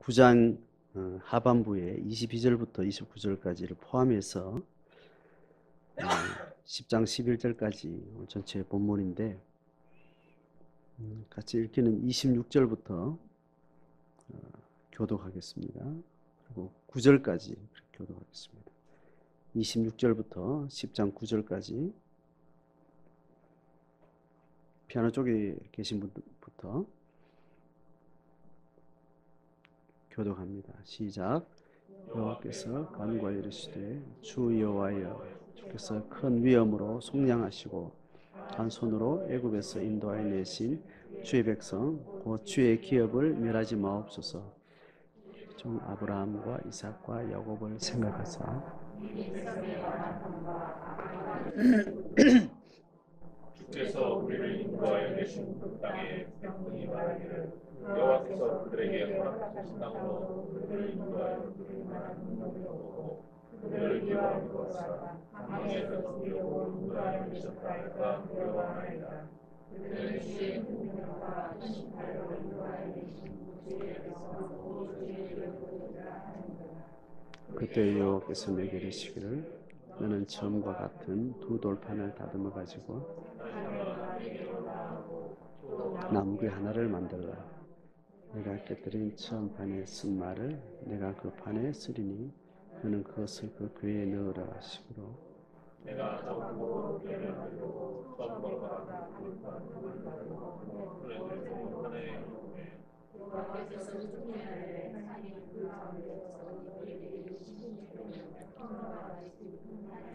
9장 하반부에 22절부터 29절까지를 포함해서 10장 11절까지 전체 본문인데 같이 읽기는 26절부터 교독하겠습니다. 그리고 9절까지 교독하겠습니다. 26절부터 10장 9절까지 피아노 쪽에 계신 분부터 교독합니다. 시작. 여호와께서 간구하여 이르시되 주 여호와여 주께서 큰 위엄으로 속량하시고 한 손으로 애굽에서 인도하여 내신 주의 백성 곧 주의 기업을 멸하지 마옵소서. 종 아브라함과 이삭과 야곱을 생각하사 주께서 우리를 인도하여 계신 그 땅에 백성이 말하기를 여호와께서 그들에게 허락하신 땅으로 그들을 인도하여 그들이 말하는 것을 보고 그들을 미워하는 것과 광야에서 주려고 인도하여 계셨다니까 두려워하나이다. 그들은 주의 능력과 신발로 인도하여 계신 주의 백성으로 주의 기업을 하니라. 그때 여호와께서 내게 이르시기를 너는 처음과 같은 두 돌판을 다듬어 가지고 나무귀 하나를 만들라. 내가 깨뜨린 처음 판에 쓴 말을 내가 그 판에 쓰리니 너는 그것을 그 궤에 넣으라 하시기로. 내가 나무로 궤를 만들고 처음과 같은 돌판을 가지고 그를 들고 하늘에 이르되 여호와께서 주께 하되 산이 그 가운데서 너희에게 주시는 평화가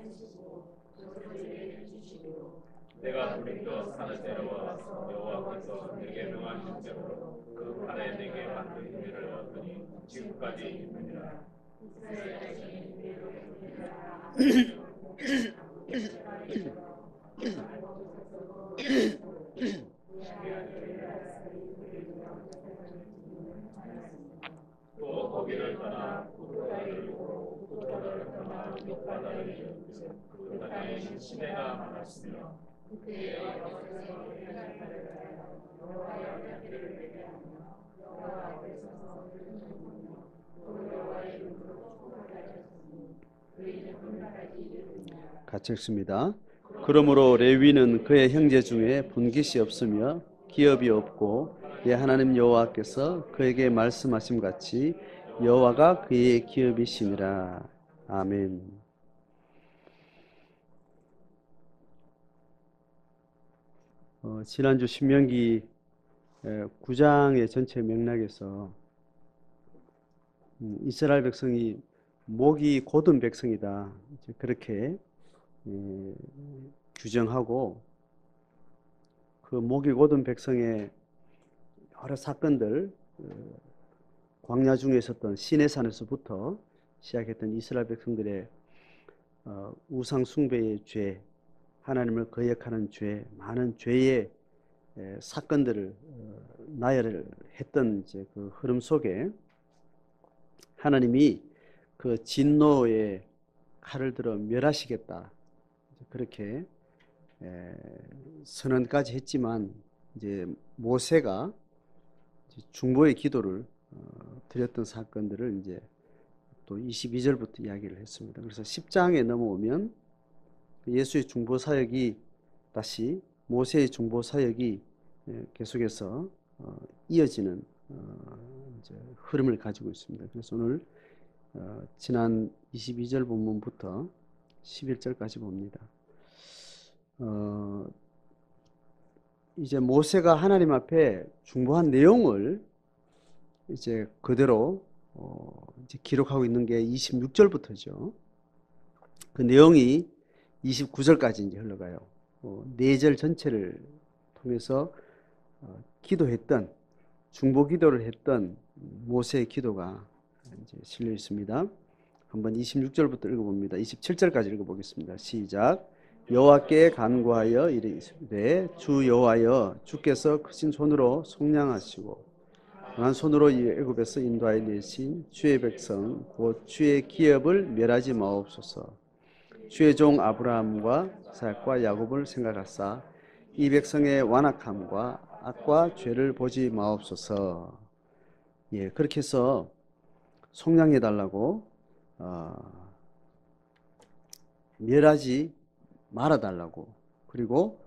주시고 저주를 주시고 내가 돌이켜 산을 내려와서 여호와께서 내게 명하신 대로 그 판에 내게 만든 궤를 얻으니 지금까지 있느니라. 또 거기를 떠나 굿바다를 이르고 굿바다를 떠나 믹바다를 이르고 그 땅에 시내가 많았으며 그때 여호와께서 여호와의 길을 내게 하며 여호와께서 여호와의 이름으로 축복하였으니 그 이름은 끝까지 이르리라. 같이 읽습니다. 그러므로 레위는 그의 형제 중에 분깃이 없으며 기업이 없고 예 하나님 여호와께서 그에게 말씀하심 같이 여호와가 그의 기업이시니라. 아멘. 지난주 신명기 9장의 전체 맥락에서 이스라엘 백성이 목이 곧은 백성이다 그렇게 규정하고 그 목이 곧은 백성의 여러 사건들 광야 중에 있었던 시내산에서부터 시작했던 이스라엘 백성들의 우상 숭배의 죄, 하나님을 거역하는 죄, 많은 죄의 사건들을 나열을 했던 이제 그 흐름 속에 하나님이 그 진노의 칼을 들어 멸하시겠다 그렇게 선언까지 했지만 이제 모세가 중보의 기도를 드렸던 사건들을 이제 또 22절부터 이야기를 했습니다. 그래서 10장에 넘어오면 예수의 중보 사역이 다시 모세의 중보 사역이 계속해서 이어지는 이제 흐름을 가지고 있습니다. 그래서 오늘 지난 22절 본문부터 11절까지 봅니다. 이제 모세가 하나님 앞에 중보한 내용을 이제 그대로 이제 기록하고 있는 게 26절부터죠. 그 내용이 29절까지 이제 흘러가요. 4절 전체를 통해서 기도했던 중보 기도를 했던 모세의 기도가 이제 실려 있습니다. 한번 26절부터 읽어봅니다. 27절까지 읽어보겠습니다. 시작. 여호와께 간구하여 이르시되 주 여호와여 주께서 크신 손으로 속량하시고 강한 손으로 애굽에서 인도하여 내신 주의 백성 곧 주의 기업을 멸하지 마옵소서. 주의 종 아브라함과 이삭과 야곱을 생각하사 이 백성의 완악함과 악과 죄를 보지 마옵소서. 예, 그렇게 해서 속량해 달라고 멸하지 말아 달라고, 그리고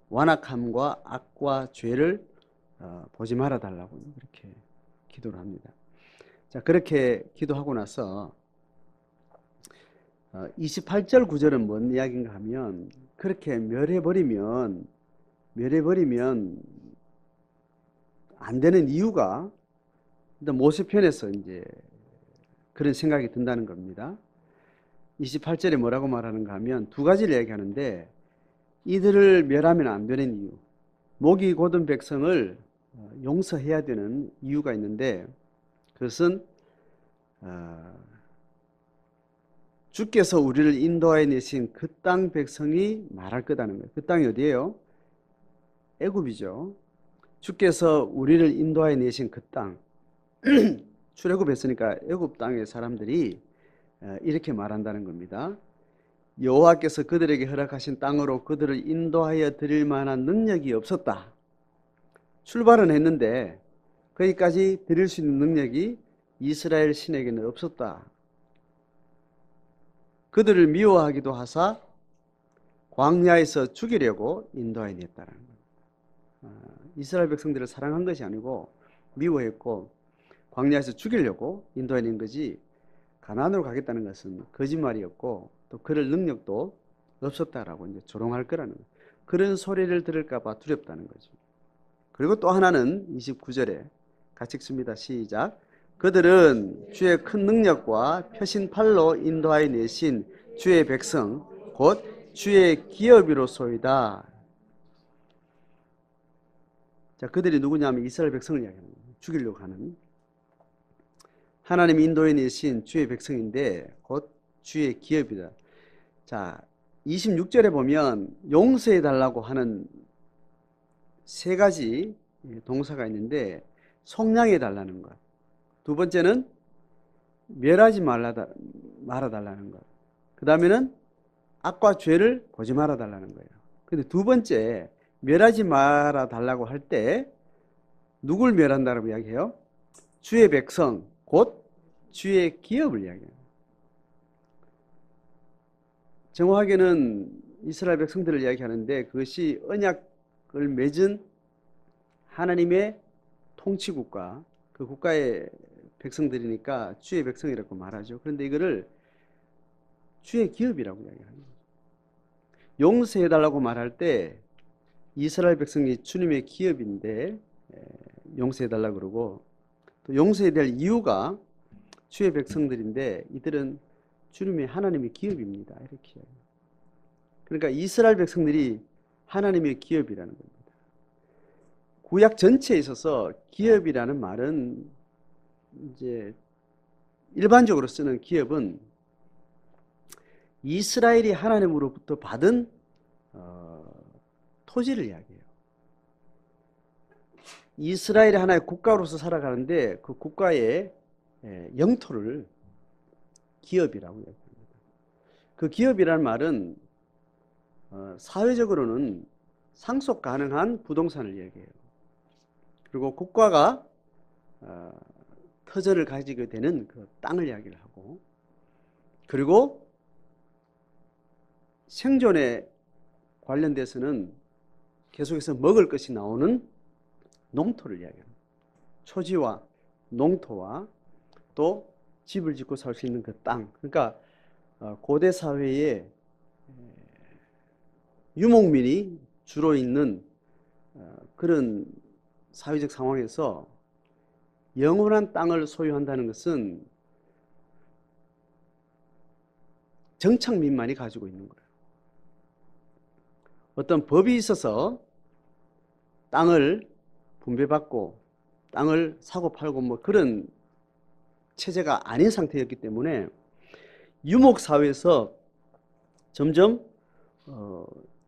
완악함과 악과 죄를 보지 말아 달라고 이렇게 기도를 합니다. 자, 그렇게 기도하고 나서 28절 9절은 뭔 이야기인가 하면, 그렇게 멸해버리면 안 되는 이유가, 일단 모세편에서 이제 그런 생각이 든다는 겁니다. 28절에 뭐라고 말하는가 하면 두 가지를 얘기하는데, 이들을 멸하면 안 되는 이유, 목이 곧은 백성을 용서해야 되는 이유가 있는데, 그것은 주께서 우리를 인도하여 내신 그 땅 백성이 말할 거다는 거예요. 그 땅이 어디예요? 애굽이죠. 주께서 우리를 인도하여 내신 그 땅, 출애굽했으니까 애굽 땅의 사람들이 이렇게 말한다는 겁니다. 여호와께서 그들에게 허락하신 땅으로 그들을 인도하여 드릴 만한 능력이 없었다. 출발은 했는데 거기까지 드릴 수 있는 능력이 이스라엘 신에게는 없었다. 그들을 미워하기도 하사 광야에서 죽이려고 인도하여 냈다는 거예요. 이스라엘 백성들을 사랑한 것이 아니고 미워했고 광야에서 죽이려고 인도하여 낸 거지, 가나안으로 가겠다는 것은 거짓말이었고 또 그럴 능력도 없었다라고 이제 조롱할 거라는 거예요. 그런 소리를 들을까 봐 두렵다는 거죠. 그리고 또 하나는 29절에 같이 읽습니다. 시작. 그들은 주의 큰 능력과 펴신 팔로 인도하여 내신 주의 백성 곧 주의 기업이로소이다. 자, 그들이 누구냐면 이스라엘 백성을 이야기합니다. 죽이려고 하는 하나님이 인도해 내신 주의 백성인데 곧 주의 기업이다. 자, 26절에 보면 용서해 달라고 하는 세 가지 동사가 있는데, 속량해 달라는 것, 두 번째는 멸하지 말아 달라는 것, 그 다음에는 악과 죄를 보지 말아 달라는 거예요. 근데 두 번째 멸하지 말아 달라고 할 때 누굴 멸한다고 이야기해요? 주의 백성 곧 주의 기업을 이야기해요. 정확하게는 이스라엘 백성들을 이야기하는데, 그것이 언약을 맺은 하나님의 통치국가, 그 국가의 백성들이니까 주의 백성이라고 말하죠. 그런데 이거를 주의 기업이라고 이야기합니다. 용서해달라고 말할 때 이스라엘 백성이 주님의 기업인데 용서해달라고 그러고, 또 용서해야 될 이유가 주의 백성들인데 이들은 주님의 하나님의 기업입니다. 이렇게. 그러니까 이스라엘 백성들이 하나님의 기업이라는 겁니다. 구약 전체에 있어서 기업이라는 말은 이제 일반적으로 쓰는 기업은 이스라엘이 하나님으로부터 받은 토지를 이야기해요. 이스라엘이 하나의 국가로서 살아가는데 그 국가의 영토를 기업이라고 이야기합니다. 그 기업이라는 말은 사회적으로는 상속 가능한 부동산을 이야기해요. 그리고 국가가 터전을 가지게 되는 그 땅을 이야기를 하고, 그리고 생존에 관련돼서는 계속해서 먹을 것이 나오는 농토를 이야기합니다. 초지와 농토와 또 집을 짓고 살 수 있는 그 땅. 그러니까 고대 사회에 유목민이 주로 있는 그런 사회적 상황에서 영원한 땅을 소유한다는 것은 정착민만이 가지고 있는 거예요. 어떤 법이 있어서 땅을 분배받고 땅을 사고 팔고 뭐 그런 체제가 아닌 상태였기 때문에 유목사회에서 점점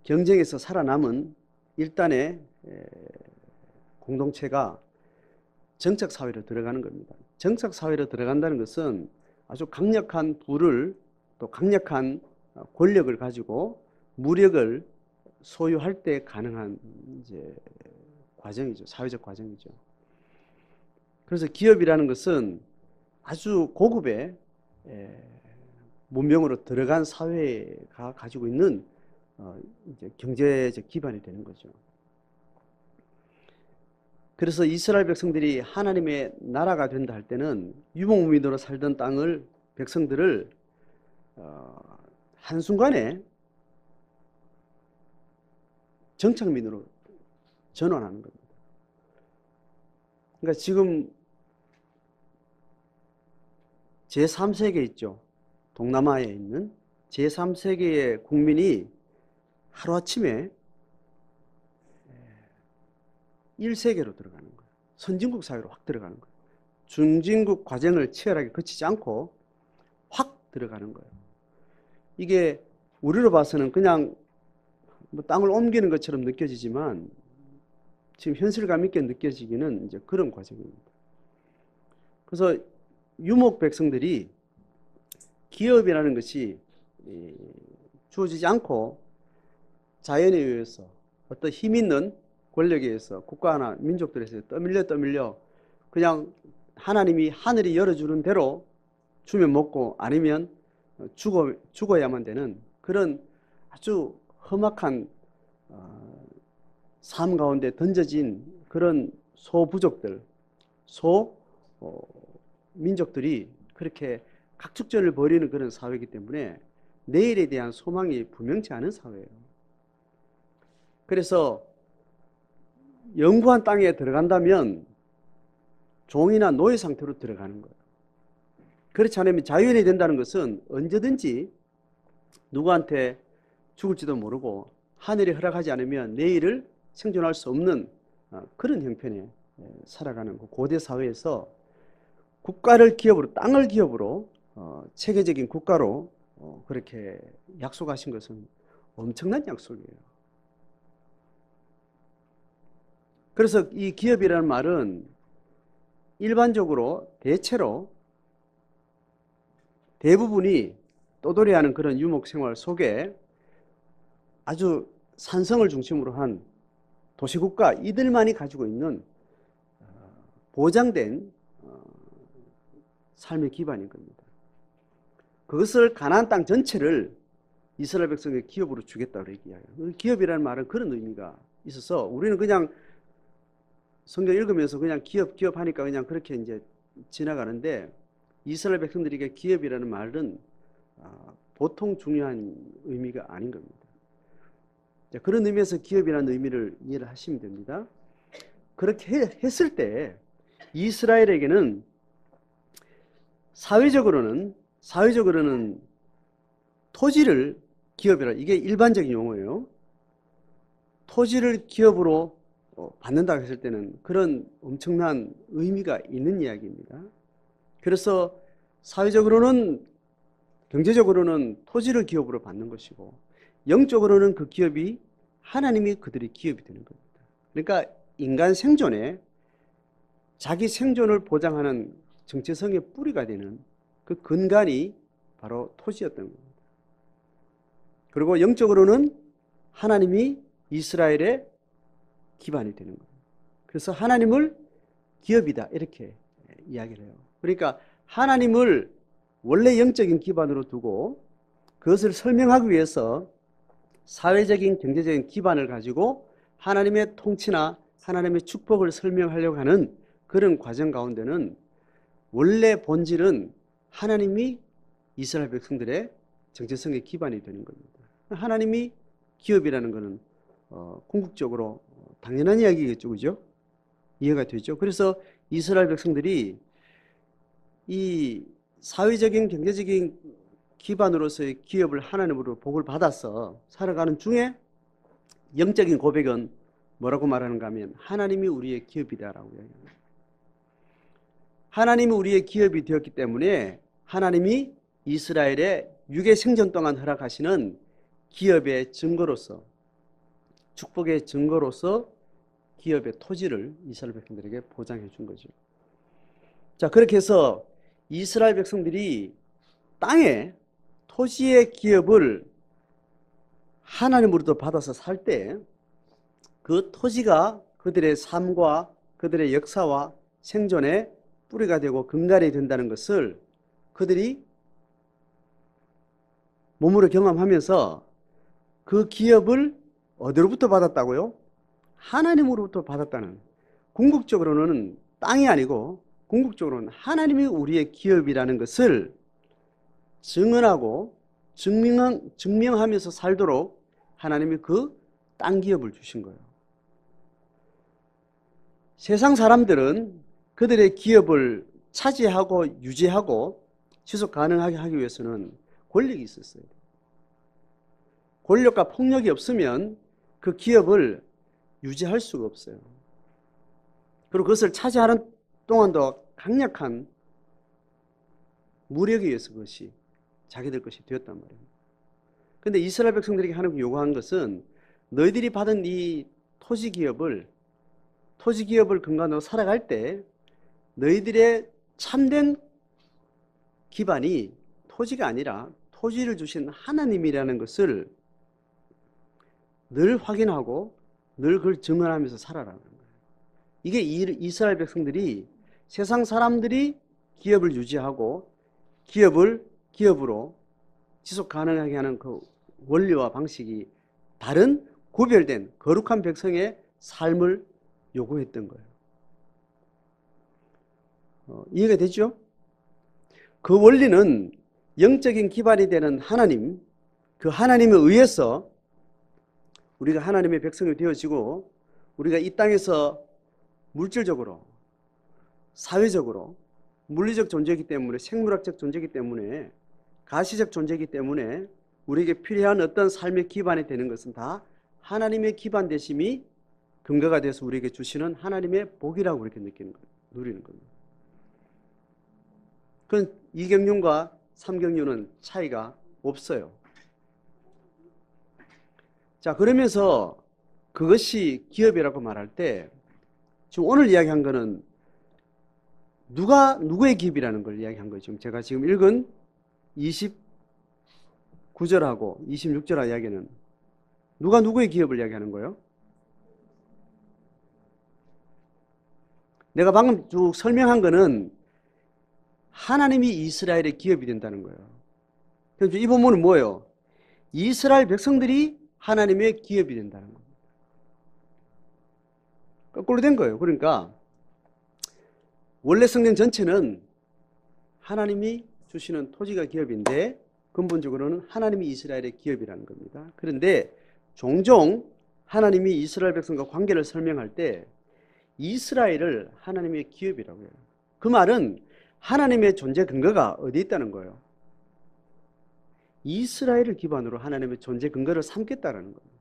경쟁에서 살아남은 일단의 공동체가 정착사회로 들어가는 겁니다. 정착사회로 들어간다는 것은 아주 강력한 부를, 또 강력한 권력을 가지고 무력을 소유할 때 가능한 이제 과정이죠. 사회적 과정이죠. 그래서 기업이라는 것은 아주 고급의 문명으로 들어간 사회가 가지고 있는 이제 경제적 기반이 되는 거죠. 그래서 이스라엘 백성들이 하나님의 나라가 된다 할 때는 유목민으로 살던 땅을 백성들을 한순간에 정착민으로 전환하는 겁니다. 그러니까 지금 제3세계 있죠. 동남아에 있는 제3세계의 국민이 하루아침에 1세계로 들어가는 거예요. 선진국 사회로 확 들어가는 거예요. 중진국 과정을 치열하게 거치지 않고 확 들어가는 거예요. 이게 우리로 봐서는 그냥 뭐 땅을 옮기는 것처럼 느껴지지만 지금 현실감 있게 느껴지기는 이제 그런 과정입니다. 그래서 유목 백성들이 기업이라는 것이 주어지지 않고 자연에 의해서 어떤 힘 있는 권력에 의해서 국가나 민족들에서 떠밀려 그냥 하나님이 하늘이 열어주는 대로 주면 먹고 아니면 죽어야만 되는 그런 아주 험악한 삶 가운데 던져진 그런 소부족들, 민족들이 그렇게 각축전을 벌이는 그런 사회이기 때문에 내일에 대한 소망이 분명치 않은 사회예요. 그래서 영구한 땅에 들어간다면 종이나 노예 상태로 들어가는 거예요. 그렇지 않으면 자유인이 된다는 것은 언제든지 누구한테 죽을지도 모르고 하늘이 허락하지 않으면 내일을 생존할 수 없는 그런 형편에 살아가는 고대 사회에서 국가를 기업으로, 땅을 기업으로 체계적인 국가로 그렇게 약속하신 것은 엄청난 약속이에요. 그래서 이 기업이라는 말은 일반적으로 대체로 대부분이 떠돌이하는 그런 유목 생활 속에 아주 산성을 중심으로 한 도시국가 이들만이 가지고 있는 보장된 삶의 기반인 겁니다. 그것을 가나안 땅 전체를 이스라엘 백성의 기업으로 주겠다고 얘기해요. 기업이라는 말은 그런 의미가 있어서 우리는 그냥 성경 읽으면서 그냥 기업 하니까 그냥 그렇게 이제 지나가는데 이스라엘 백성들에게 기업이라는 말은 보통 중요한 의미가 아닌 겁니다. 그런 의미에서 기업이라는 의미를 이해를 하시면 됩니다. 그렇게 했을 때 이스라엘에게는 사회적으로는 토지를 기업이라, 이게 일반적인 용어예요. 토지를 기업으로 받는다고 했을 때는 그런 엄청난 의미가 있는 이야기입니다. 그래서 사회적으로는, 경제적으로는 토지를 기업으로 받는 것이고 영적으로는 그 기업이 하나님이 그들의 기업이 되는 겁니다. 그러니까 인간 생존에 자기 생존을 보장하는 정체성의 뿌리가 되는 그 근간이 바로 토지였던 겁니다. 그리고 영적으로는 하나님이 이스라엘의 기반이 되는 거예요. 그래서 하나님을 기업이다 이렇게 이야기를 해요. 그러니까 하나님을 원래 영적인 기반으로 두고 그것을 설명하기 위해서 사회적인 경제적인 기반을 가지고 하나님의 통치나 하나님의 축복을 설명하려고 하는 그런 과정 가운데는 원래 본질은 하나님이 이스라엘 백성들의 정체성의 기반이 되는 겁니다. 하나님이 기업이라는 것은 궁극적으로 당연한 이야기겠죠, 그죠? 이해가 되죠? 그래서 이스라엘 백성들이 이 사회적인 경제적인 기반으로서의 기업을 하나님으로 복을 받아서 살아가는 중에 영적인 고백은 뭐라고 말하는가 하면 하나님이 우리의 기업이다라고 이야기합니다. 하나님이 우리의 기업이 되었기 때문에 하나님이 이스라엘의 육의 생전 동안 허락하시는 기업의 증거로서, 축복의 증거로서 기업의 토지를 이스라엘 백성들에게 보장해 준 거죠. 자, 그렇게 해서 이스라엘 백성들이 땅에 토지의 기업을 하나님으로부터 받아서 살 때 그 토지가 그들의 삶과 그들의 역사와 생존의 뿌리가 되고 근간이 된다는 것을 그들이 몸으로 경험하면서 그 기업을 어디로부터 받았다고요? 하나님으로부터 받았다는, 궁극적으로는 땅이 아니고 궁극적으로는 하나님이 우리의 기업이라는 것을 증언하고 증명하면서 살도록 하나님이 그 땅 기업을 주신 거예요. 세상 사람들은 그들의 기업을 차지하고 유지하고 지속 가능하게 하기 위해서는 권력이 있었어요. 권력과 폭력이 없으면 그 기업을 유지할 수가 없어요. 그리고 그것을 차지하는 동안도 강력한 무력에 의해서 그것이 자기들 것이 되었단 말이에요. 그런데 이스라엘 백성들에게 하나님이 요구한 것은 너희들이 받은 이 토지 기업을 근간으로 살아갈 때 너희들의 참된 기반이 토지가 아니라 토지를 주신 하나님이라는 것을 늘 확인하고 늘 그걸 증언하면서 살아라는 거예요. 이게 이스라엘 백성들이 세상 사람들이 기업을 유지하고 기업으로 지속 가능하게 하는 그 원리와 방식이 다른 구별된 거룩한 백성의 삶을 요구했던 거예요. 이해가 되죠? 그 원리는 영적인 기반이 되는 하나님, 그 하나님에 의해서 우리가 하나님의 백성이 되어지고 우리가 이 땅에서 물질적으로, 사회적으로, 물리적 존재이기 때문에, 생물학적 존재이기 때문에, 가시적 존재이기 때문에 우리에게 필요한 어떤 삶의 기반이 되는 것은 다 하나님의 기반 되심이 근거가 돼서 우리에게 주시는 하나님의 복이라고 그렇게 누리는 겁니다. 그건 이경륜과 삼경륜은 차이가 없어요. 자, 그러면서 그것이 기업이라고 말할 때 지금 오늘 이야기한 거는 누구의 기업이라는 걸 이야기한 거죠. 제가 지금 읽은 29절하고 26절 이야기는 누가 누구의 기업을 이야기하는 거예요? 내가 방금 쭉 설명한 거는 하나님이 이스라엘의 기업이 된다는 거예요. 그래서 이 본문은 뭐예요? 이스라엘 백성들이 하나님의 기업이 된다는 겁니다. 거꾸로 된 거예요. 그러니까 원래 성경 전체는 하나님이 주시는 토지가 기업인데 근본적으로는 하나님이 이스라엘의 기업이라는 겁니다. 그런데 종종 하나님이 이스라엘 백성과 관계를 설명할 때 이스라엘을 하나님의 기업이라고 해요. 그 말은 하나님의 존재 근거가 어디에 있다는 거예요? 이스라엘을 기반으로 하나님의 존재 근거를 삼겠다는 거예요.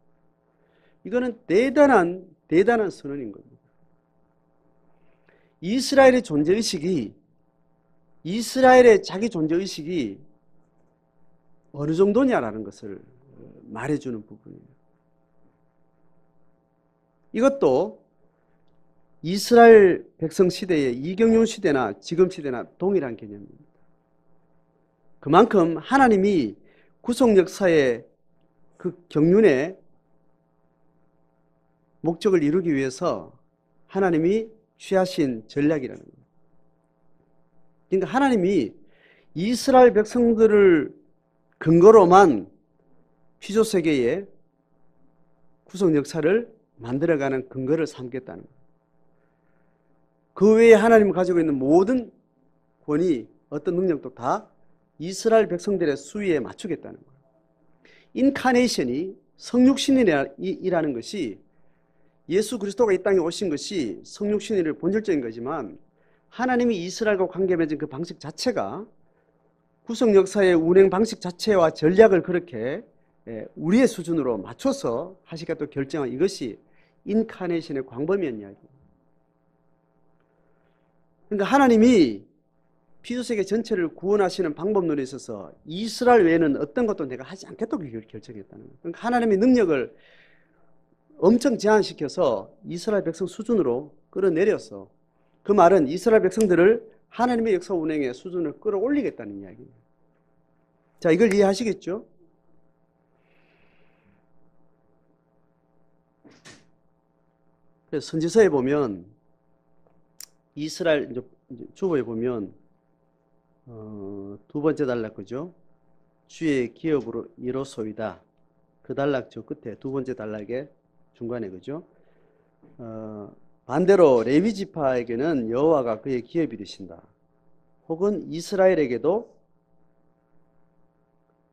이거는 대단한 선언인 겁니다. 이스라엘의 존재의식이, 이스라엘의 자기 존재의식이 어느 정도냐라는 것을 말해주는 부분이에요. 이것도 이스라엘 백성 시대의 이경륜 시대나 지금 시대나 동일한 개념입니다. 그만큼 하나님이 구속 역사의 그 경륜의 목적을 이루기 위해서 하나님이 취하신 전략이라는 거예요. 그러니까 하나님이 이스라엘 백성들을 근거로만 피조세계의 구속 역사를 만들어가는 근거를 삼겠다는 거예요. 그 외에 하나님이 가지고 있는 모든 권위, 어떤 능력도 다 이스라엘 백성들의 수위에 맞추겠다는 거예요. 인카네이션이 성육신이라는 것이 예수 그리스도가 이 땅에 오신 것이 성육신의 본질적인 거지만 하나님이 이스라엘과 관계 맺은 그 방식 자체가 구속 역사의 운행 방식 자체와 전략을 그렇게 우리의 수준으로 맞춰서 하시겠다고 결정한 이것이 인카네이션의 광범위한 이야기입니다. 그러니까 하나님이 피조세계 전체를 구원하시는 방법론에 있어서 이스라엘 외에는 어떤 것도 내가 하지 않겠다고 결정했다는 거예요. 그러니까 하나님의 능력을 엄청 제한시켜서 이스라엘 백성 수준으로 끌어내려서 그 말은 이스라엘 백성들을 하나님의 역사 운행의 수준을 끌어올리겠다는 이야기예요. 자, 이걸 이해하시겠죠? 그래서 선지서에 보면 이스라엘 이제 주보에 보면 두 번째 단락 그죠? 주의 기업으로 이로소이다. 그 단락 저 끝에 두 번째 단락의 중간에 그죠? 반대로 레위 지파에게는 여호와가 그의 기업이 되신다. 혹은 이스라엘에게도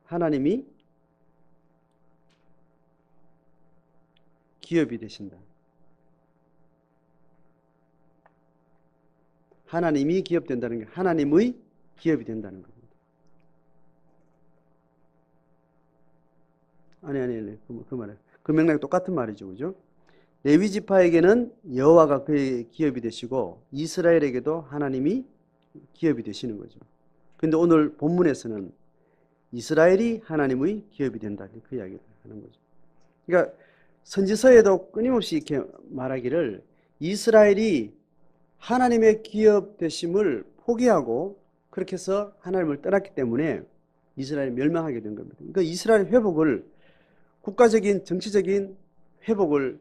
하나님이 기업이 되신다. 하나님이 기업된다는 게 하나님의 기업이 된다는 겁니다. 아니. 그 말에 그 맥락이 똑같은 말이죠, 그죠? 레위 지파에게는 여호와가 그의 기업이 되시고 이스라엘에게도 하나님이 기업이 되시는 거죠. 근데 오늘 본문에서는 이스라엘이 하나님의 기업이 된다 그 이야기를 하는 거죠. 그러니까 선지서에도 끊임없이 이렇게 말하기를 이스라엘이 하나님의 기업 되심을 포기하고 그렇게 해서 하나님을 떠났기 때문에 이스라엘이 멸망하게 된 겁니다. 그러니까 이스라엘 회복을 국가적인 정치적인 회복을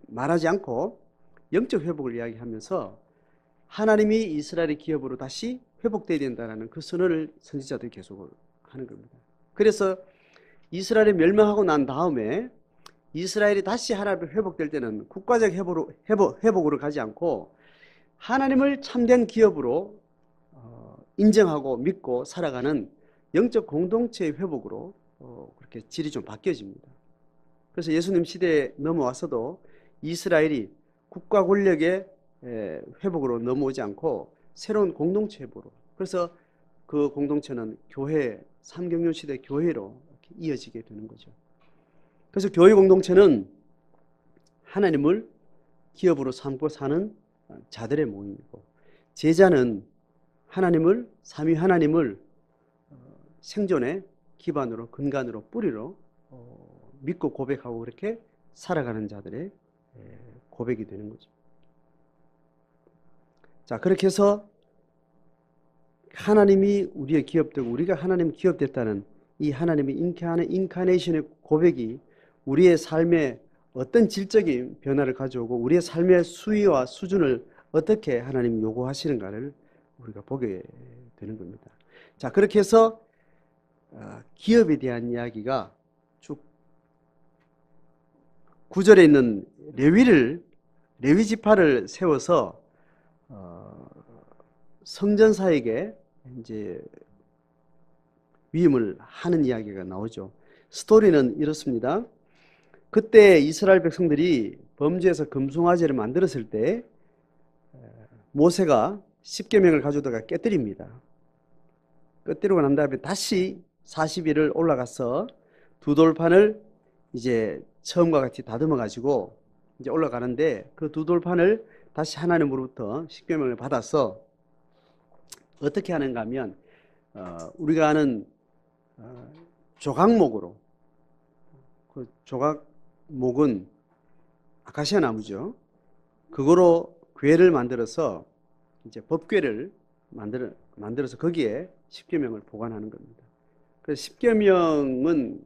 말하지 않고 영적 회복을 이야기하면서 하나님이 이스라엘의 기업으로 다시 회복되어야 된다는 그 선언을 선지자들이 계속 하는 겁니다. 그래서 이스라엘이 멸망하고 난 다음에 이스라엘이 다시 하나님 회복될 때는 국가적 회복으로 가지 않고 하나님을 참된 기업으로 인정하고 믿고 살아가는 영적 공동체의 회복으로 그렇게 질이 좀 바뀌어집니다. 그래서 예수님 시대에 넘어와서도 이스라엘이 국가 권력의 회복으로 넘어오지 않고 새로운 공동체 회복으로, 그래서 그 공동체는 교회, 삼경륜 시대 교회로 이어지게 되는 거죠. 그래서 교회 공동체는 하나님을 기업으로 삼고 사는 자들의 모임이고, 제자는 하나님을, 삼위 하나님을 생존의 기반으로, 근간으로, 뿌리로 믿고 고백하고 그렇게 살아가는 자들의 고백이 되는 거죠. 자, 그렇게 해서 하나님이 우리의 기업되고 우리가 하나님 기업됐다는 이 하나님의 인카네이션의 고백이 우리의 삶에 어떤 질적인 변화를 가져오고 우리의 삶의 수위와 수준을 어떻게 하나님이 요구하시는가를 우리가 보게 되는 겁니다. 자, 그렇게 해서 기업에 대한 이야기가 쭉 9절에 있는 레위 지파를 세워서 성전사에게 이제 위임을 하는 이야기가 나오죠. 스토리는 이렇습니다. 그때 이스라엘 백성들이 범죄에서 금송아지를 만들었을 때 모세가 십계명을 가져다가 깨뜨립니다. 깨뜨리고 난 다음에 다시 40일을 올라가서 두 돌판을 이제 처음과 같이 다듬어 가지고 이제 올라가는데 그 두 돌판을 다시 하나님으로부터 십계명을 받아서 어떻게 하는가 하면 우리가 아는 조각목으로, 그 조각목은 아카시아 나무죠. 그거로 궤를 만들어서 이제 법궤를 만들어서 거기에 십계명을 보관하는 겁니다. 그래서 십계명은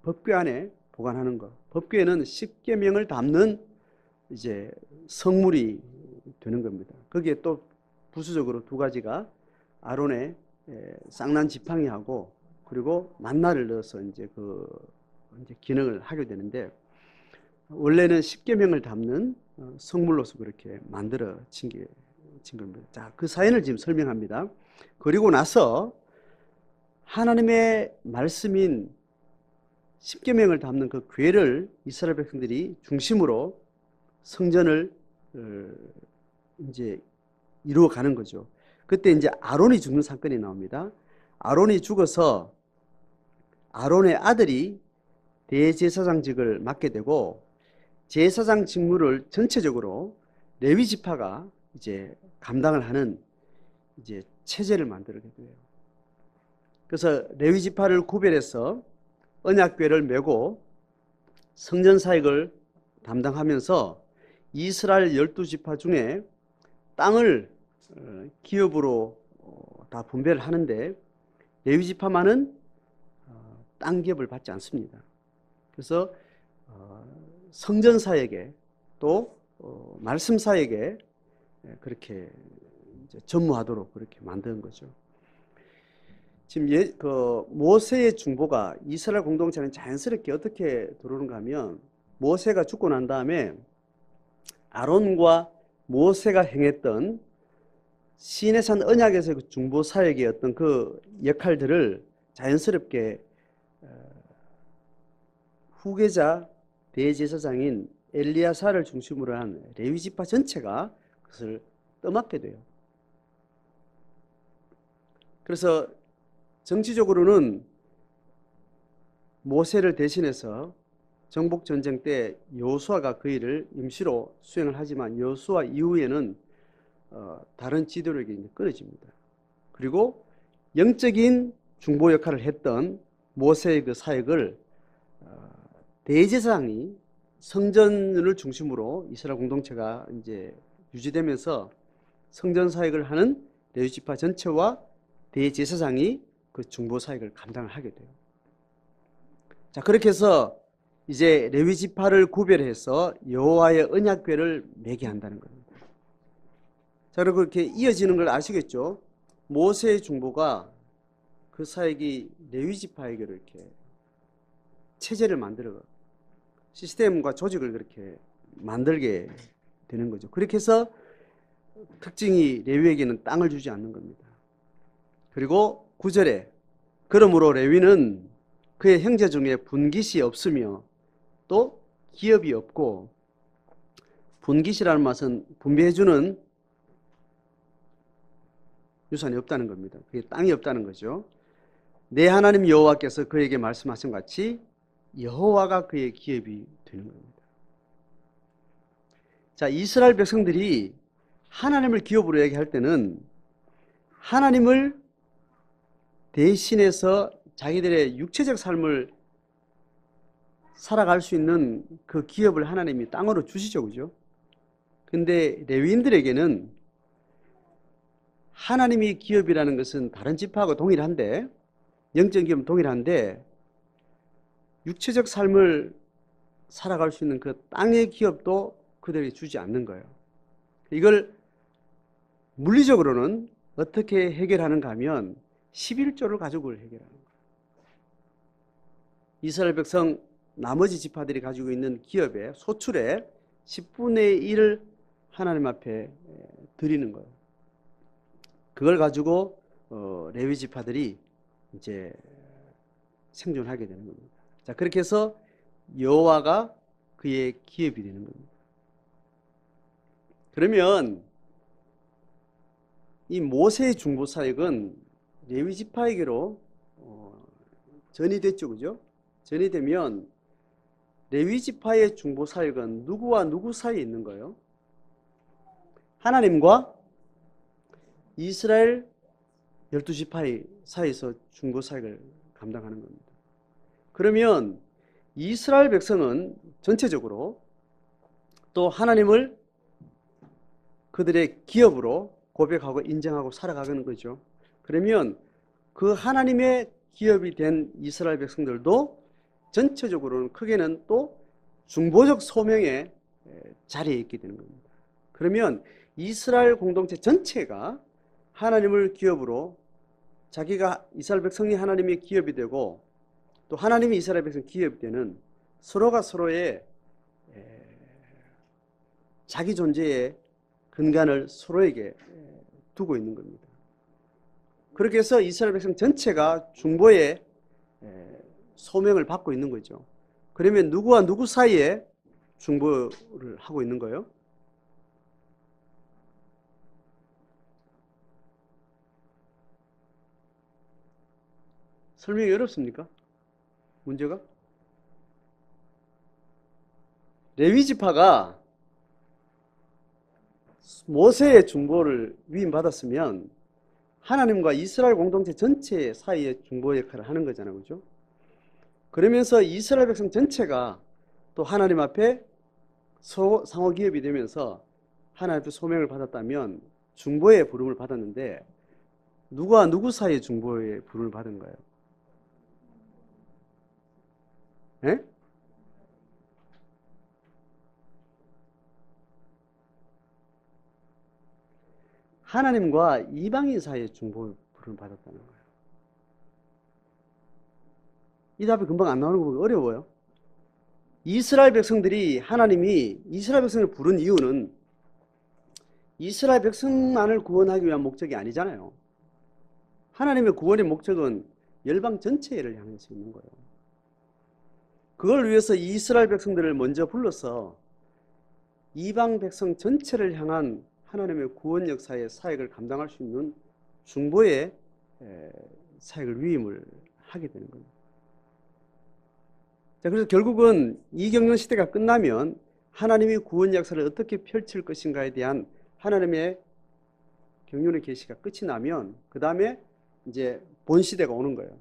법궤 안에 보관하는 거. 법궤는 십계명을 담는 이제 성물이 되는 겁니다. 거기에 또 부수적으로 두 가지가 아론의 쌍난 지팡이하고 그리고 만나를 넣어서 이제 이제 기능을 하게 되는데, 원래는 십계명을 담는 성물로서 그렇게 만들어진 겁니다. 자, 그 사연을 지금 설명합니다. 그리고 나서 하나님의 말씀인 십계명을 담는 그 궤를 이스라엘 백성들이 중심으로 성전을 이제 이루어가는 거죠. 그때 이제 아론이 죽는 사건이 나옵니다. 아론이 죽어서 아론의 아들이 대제사장직을 맡게 되고 제사장 직무를 전체적으로 레위 지파가 이제 감당을 하는 이제 체제를 만들게 돼요. 그래서 레위 지파를 구별해서 언약궤를 메고 성전 사역을 담당하면서 이스라엘 12지파 중에 땅을 기업으로 다 분배를 하는데 레위 지파만은 땅 기업을 받지 않습니다. 그래서 성전 사역에 또 말씀 사역에 그렇게 이제 전무하도록 그렇게 만든 거죠. 지금 그 모세의 중보가 이스라엘 공동체는 자연스럽게 어떻게 들어오는가 하면 모세가 죽고 난 다음에 아론과 모세가 행했던 시내산 언약에서 그 중보 사역의 어떤 그 역할들을 자연스럽게 후계자 대제사장인 엘리야사를 중심으로 한 레위 지파 전체가 그것을 떠맡게 돼요. 그래서 정치적으로는 모세를 대신해서 정복 전쟁 때 여호수아가 그 일을 임시로 수행을 하지만 여호수아 이후에는 다른 지도력이 끊어집니다. 그리고 영적인 중보 역할을 했던 모세의 그 사역을 대제사장이 성전을 중심으로 이스라엘 공동체가 이제 유지되면서 성전 사역을 하는 레위 지파 전체와 대제사장이 그 중보 사역을 감당을 하게 돼요. 자, 그렇게 해서 이제 레위 지파를 구별해서 여호와의 언약궤를 매게 한다는 겁니다. 자, 그리고 이렇게 이어지는 걸 아시겠죠? 모세의 중보가 그 사역이 레위 지파에게로 이렇게 체제를 만들어 시스템과 조직을 그렇게 만들게 되는 거죠. 그렇게 해서 특징이 레위에게는 땅을 주지 않는 겁니다. 그리고 9절에 그러므로 레위는 그의 형제 중에 분깃이 없으며 또 기업이 없고, 분깃이라는 말은 분배해주는 유산이 없다는 겁니다. 그게 땅이 없다는 거죠. 내 하나님 여호와께서 그에게 말씀하신 같이 여호와가 그의 기업이 되는 겁니다. 자, 이스라엘 백성들이 하나님을 기업으로 얘기할 때는 하나님을 대신해서 자기들의 육체적 삶을 살아갈 수 있는 그 기업을 하나님이 땅으로 주시죠, 그죠? 근데 레위인들에게는 하나님이 기업이라는 것은 다른 지파하고 동일한데, 영적 기업은 동일한데 육체적 삶을 살아갈 수 있는 그 땅의 기업도 그들이 주지 않는 거예요. 이걸 물리적으로는 어떻게 해결하는가 하면 11조를 가지고 해결하는 거예요. 이스라엘 백성 나머지 지파들이 가지고 있는 기업의 소출의 10분의 1을 하나님 앞에 드리는 거예요. 그걸 가지고 레위 지파들이 이제 생존하게 되는 겁니다. 자, 그렇게 해서 여호와가 그의 기업이 되는 겁니다. 그러면 이 모세의 중보 사역은 레위 지파에게로 전이 됐죠, 그죠? 전이 되면 레위 지파의 중보 사역은 누구와 누구 사이에 있는 거예요? 하나님과 이스라엘 12지파 사이에서 중보 사역을 감당하는 겁니다. 그러면 이스라엘 백성은 전체적으로 또 하나님을 그들의 기업으로 고백하고 인정하고 살아가는 거죠. 그러면 그 하나님의 기업이 된 이스라엘 백성들도 전체적으로는 크게는 또 중보적 소명의 자리에 있게 되는 겁니다. 그러면 이스라엘 공동체 전체가 하나님을 기업으로, 자기가 이스라엘 백성이 하나님의 기업이 되고 또 하나님이 이스라엘 백성 기업이 되는, 서로가 서로의 자기 존재의 근간을 서로에게 두고 있는 겁니다. 그렇게 해서 이스라엘 백성 전체가 중보의 소명을 받고 있는 거죠. 그러면 누구와 누구 사이에 중보를 하고 있는 거예요? 설명이 어렵습니까? 문제가? 레위 지파가 모세의 중보를 위임받았으면 하나님과 이스라엘 공동체 전체 사이에 중보 역할을 하는 거잖아요, 그죠? 그러면서 이스라엘 백성 전체가 또 하나님 앞에 상호 기업이 되면서 하나님 앞에 소명을 받았다면 중보의 부름을 받았는데, 누가 누구 사이에 중보의 부름을 받은 거예요? 예? 하나님과 이방인 사이의 중보를 받았다는 거예요. 이 답이 금방 안 나오는 거 보기 어려워요. 이스라엘 백성들이 하나님이 이스라엘 백성을 부른 이유는 이스라엘 백성만을 구원하기 위한 목적이 아니잖아요. 하나님의 구원의 목적은 열방 전체를 향해서 있는 거예요. 그걸 위해서 이스라엘 백성들을 먼저 불러서 이방 백성 전체를 향한 하나님의 구원 역사의 사역을 감당할 수 있는 중보의 사역을 위임을 하게 되는 겁니다. 자, 그래서 결국은 이 경륜 시대가 끝나면 하나님이 구원 역사를 어떻게 펼칠 것인가에 대한 하나님의 경륜의 계시가 끝이 나면 그 다음에 이제 본 시대가 오는 거예요.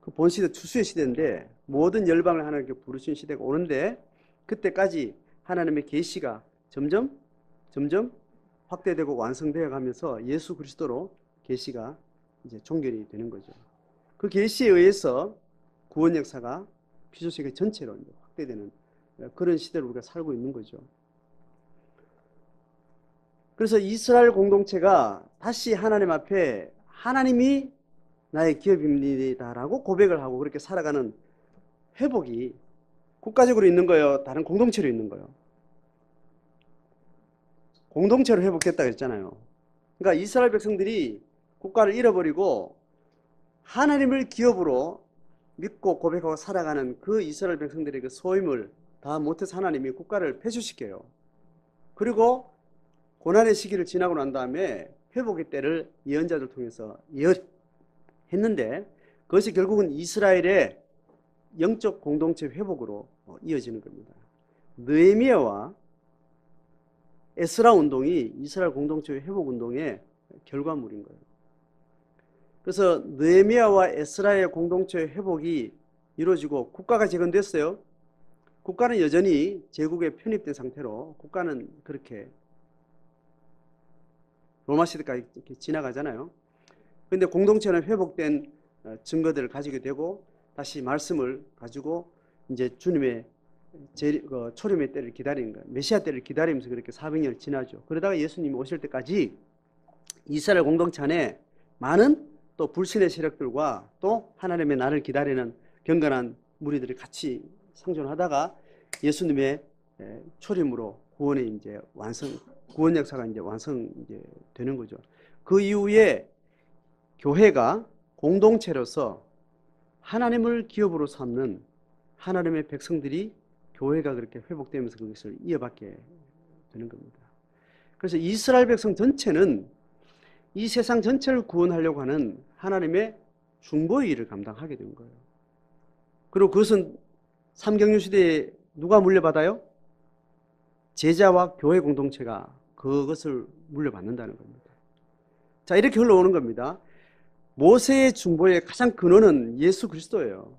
그 본 시대 추수의 시대인데 모든 열방을 하나님께 부르신 시대가 오는데 그때까지 하나님의 계시가 점점 확대되고 완성되어 가면서 예수 그리스도로 계시가 이제 종결이 되는 거죠. 그 계시에 의해서 구원 역사가 피조세계 전체로 이제 확대되는 그런 시대를 우리가 살고 있는 거죠. 그래서 이스라엘 공동체가 다시 하나님 앞에 하나님이 나의 기업입니다라고 고백을 하고 그렇게 살아가는 회복이 국가적으로 있는 거예요? 다른 공동체로 있는 거예요? 공동체로 회복됐다 그랬잖아요. 그러니까 이스라엘 백성들이 국가를 잃어버리고 하나님을 기업으로 믿고 고백하고 살아가는 그 이스라엘 백성들의 그 소임을 다 못해서 하나님이 국가를 폐쇄시켜요. 그리고 고난의 시기를 지나고 난 다음에 회복의 때를 예언자들 통해서 예언했는데 그것이 결국은 이스라엘의 영적 공동체 회복으로 이어지는 겁니다. 느헤미야와 에스라 운동이 이스라엘 공동체 회복 운동의 결과물인 거예요. 그래서 느헤미야와 에스라의 공동체 회복이 이루어지고 국가가 재건됐어요. 국가는 여전히 제국에 편입된 상태로 국가는 그렇게 로마 시대까지 이렇게 지나가잖아요. 그런데 공동체는 회복된 증거들을 가지게 되고 다시 말씀을 가지고 이제 주님의 초림의 때를 기다리는 거예요. 메시아 때를 기다리면서 그렇게 400년을 지나죠. 그러다가 예수님이 오실 때까지 이스라엘 공동체 안에 많은 또 불신의 세력들과 또 하나님의 나를 기다리는 경건한 무리들이 같이 상존하다가 예수님의 초림으로 구원의 이제 구원 역사가 이제 완성 이제 되는 거죠. 그 이후에 교회가 공동체로서 하나님을 기업으로 삼는 하나님의 백성들이 교회가 그렇게 회복되면서 그것을 이어받게 되는 겁니다. 그래서 이스라엘 백성 전체는 이 세상 전체를 구원하려고 하는 하나님의 중보의 일을 감당하게 된 거예요. 그리고 그것은 삼경륜 시대에 누가 물려받아요? 제자와 교회 공동체가 그것을 물려받는다는 겁니다. 자, 이렇게 흘러오는 겁니다. 모세의 중보의 가장 근원은 예수 그리스도예요.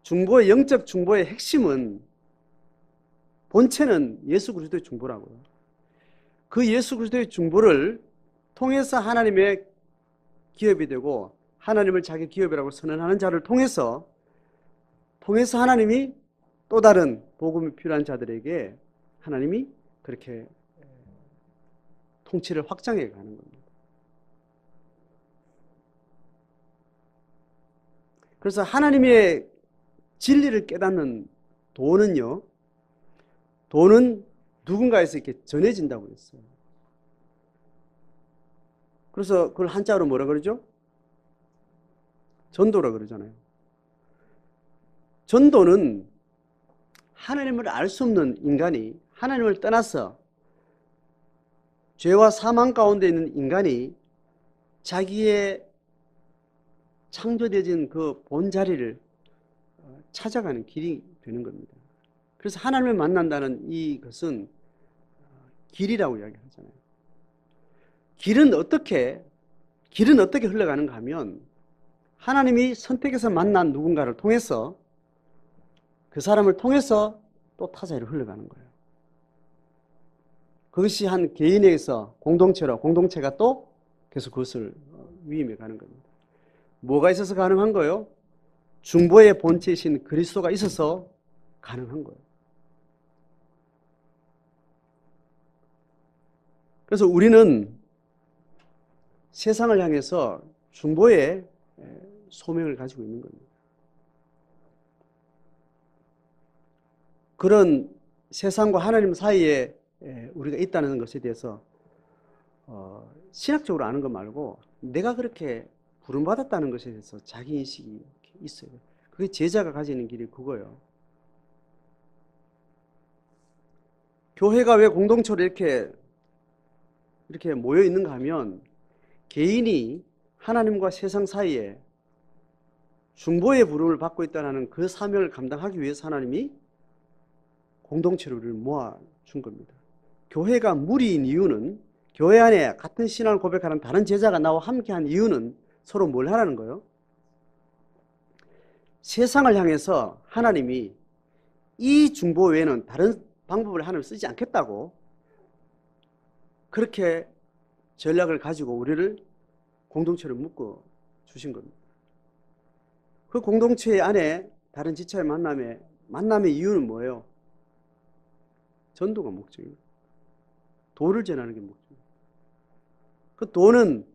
중보의 영적 중보의 핵심은 본체는 예수 그리스도의 중보라고요. 그 예수 그리스도의 중보를 통해서 하나님의 기업이 되고 하나님을 자기 기업이라고 선언하는 자를 통해서 하나님이 또 다른 복음이 필요한 자들에게 하나님이 그렇게 통치를 확장해 가는 겁니다. 그래서 하나님의 진리를 깨닫는 돈은 누군가에서 이렇게 전해진다고 했어요. 그래서 그걸 한자로 뭐라 그러죠? 전도라 그러잖아요. 전도는 하나님을 알 수 없는 인간이 하나님을 떠나서 죄와 사망 가운데 있는 인간이 자기의 창조되어진 그 본자리를 찾아가는 길이 되는 겁니다. 그래서 하나님을 만난다는 이것은 길이라고 이야기하잖아요. 길은 어떻게 흘러가는가 하면 하나님이 선택해서 만난 누군가를 통해서 그 사람을 통해서 또 타자로 흘러가는 거예요. 그것이 한 개인에게서 공동체로 공동체가 또 계속 그것을 위임해 가는 겁니다. 뭐가 있어서 가능한 거예요? 중보의 본체이신 그리스도가 있어서 가능한 거예요. 그래서 우리는 세상을 향해서 중보의 소명을 가지고 있는 겁니다. 그런 세상과 하나님 사이에 우리가 있다는 것에 대해서 신학적으로 아는 것 말고 내가 그렇게 부름받았다는 것에 대해서 자기인식이 있어요. 그게 제자가 가지는 길이 그거예요. 교회가 왜 공동체로 이렇게 모여 있는가 하면 개인이 하나님과 세상 사이에 중보의 부름을 받고 있다는 그 사명을 감당하기 위해서 하나님이 공동체로 우리를 모아준 겁니다. 교회가 무리인 이유는 교회 안에 같은 신앙을 고백하는 다른 제자가 나와 함께한 이유는 서로 뭘 하라는 거예요? 세상을 향해서 하나님이 이 중보 외에는 다른 방법을 하나님 쓰지 않겠다고 그렇게 전략을 가지고 우리를 공동체로 묶어 주신 겁니다. 그 공동체 안에 다른 지체의 만남의 이유는 뭐예요? 전도가 목적입니다. 도를 전하는 게 목적입니다. 그 도는,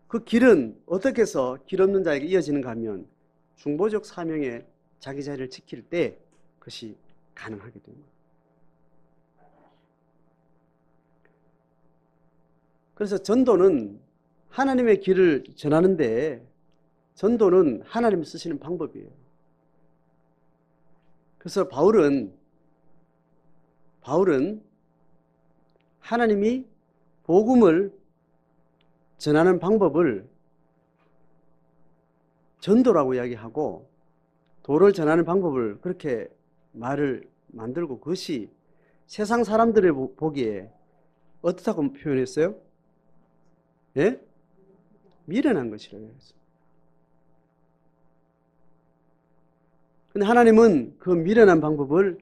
그 길은 어떻게 해서 길 없는 자에게 이어지는가 하면 중보적 사명에 자기 자리를 지킬 때 그것이 가능하게 됩니다. 그래서 전도는 하나님의 길을 전하는데 전도는 하나님이 쓰시는 방법이에요. 그래서 바울은 하나님이 복음을 전하는 방법을 전도라고 이야기하고 도를 전하는 방법을 그렇게 말을 만들고 그것이 세상 사람들의 보기에 어떻다고 표현했어요? 예? 미련한 것이라고 했어요. 근데 하나님은 그 미련한 방법을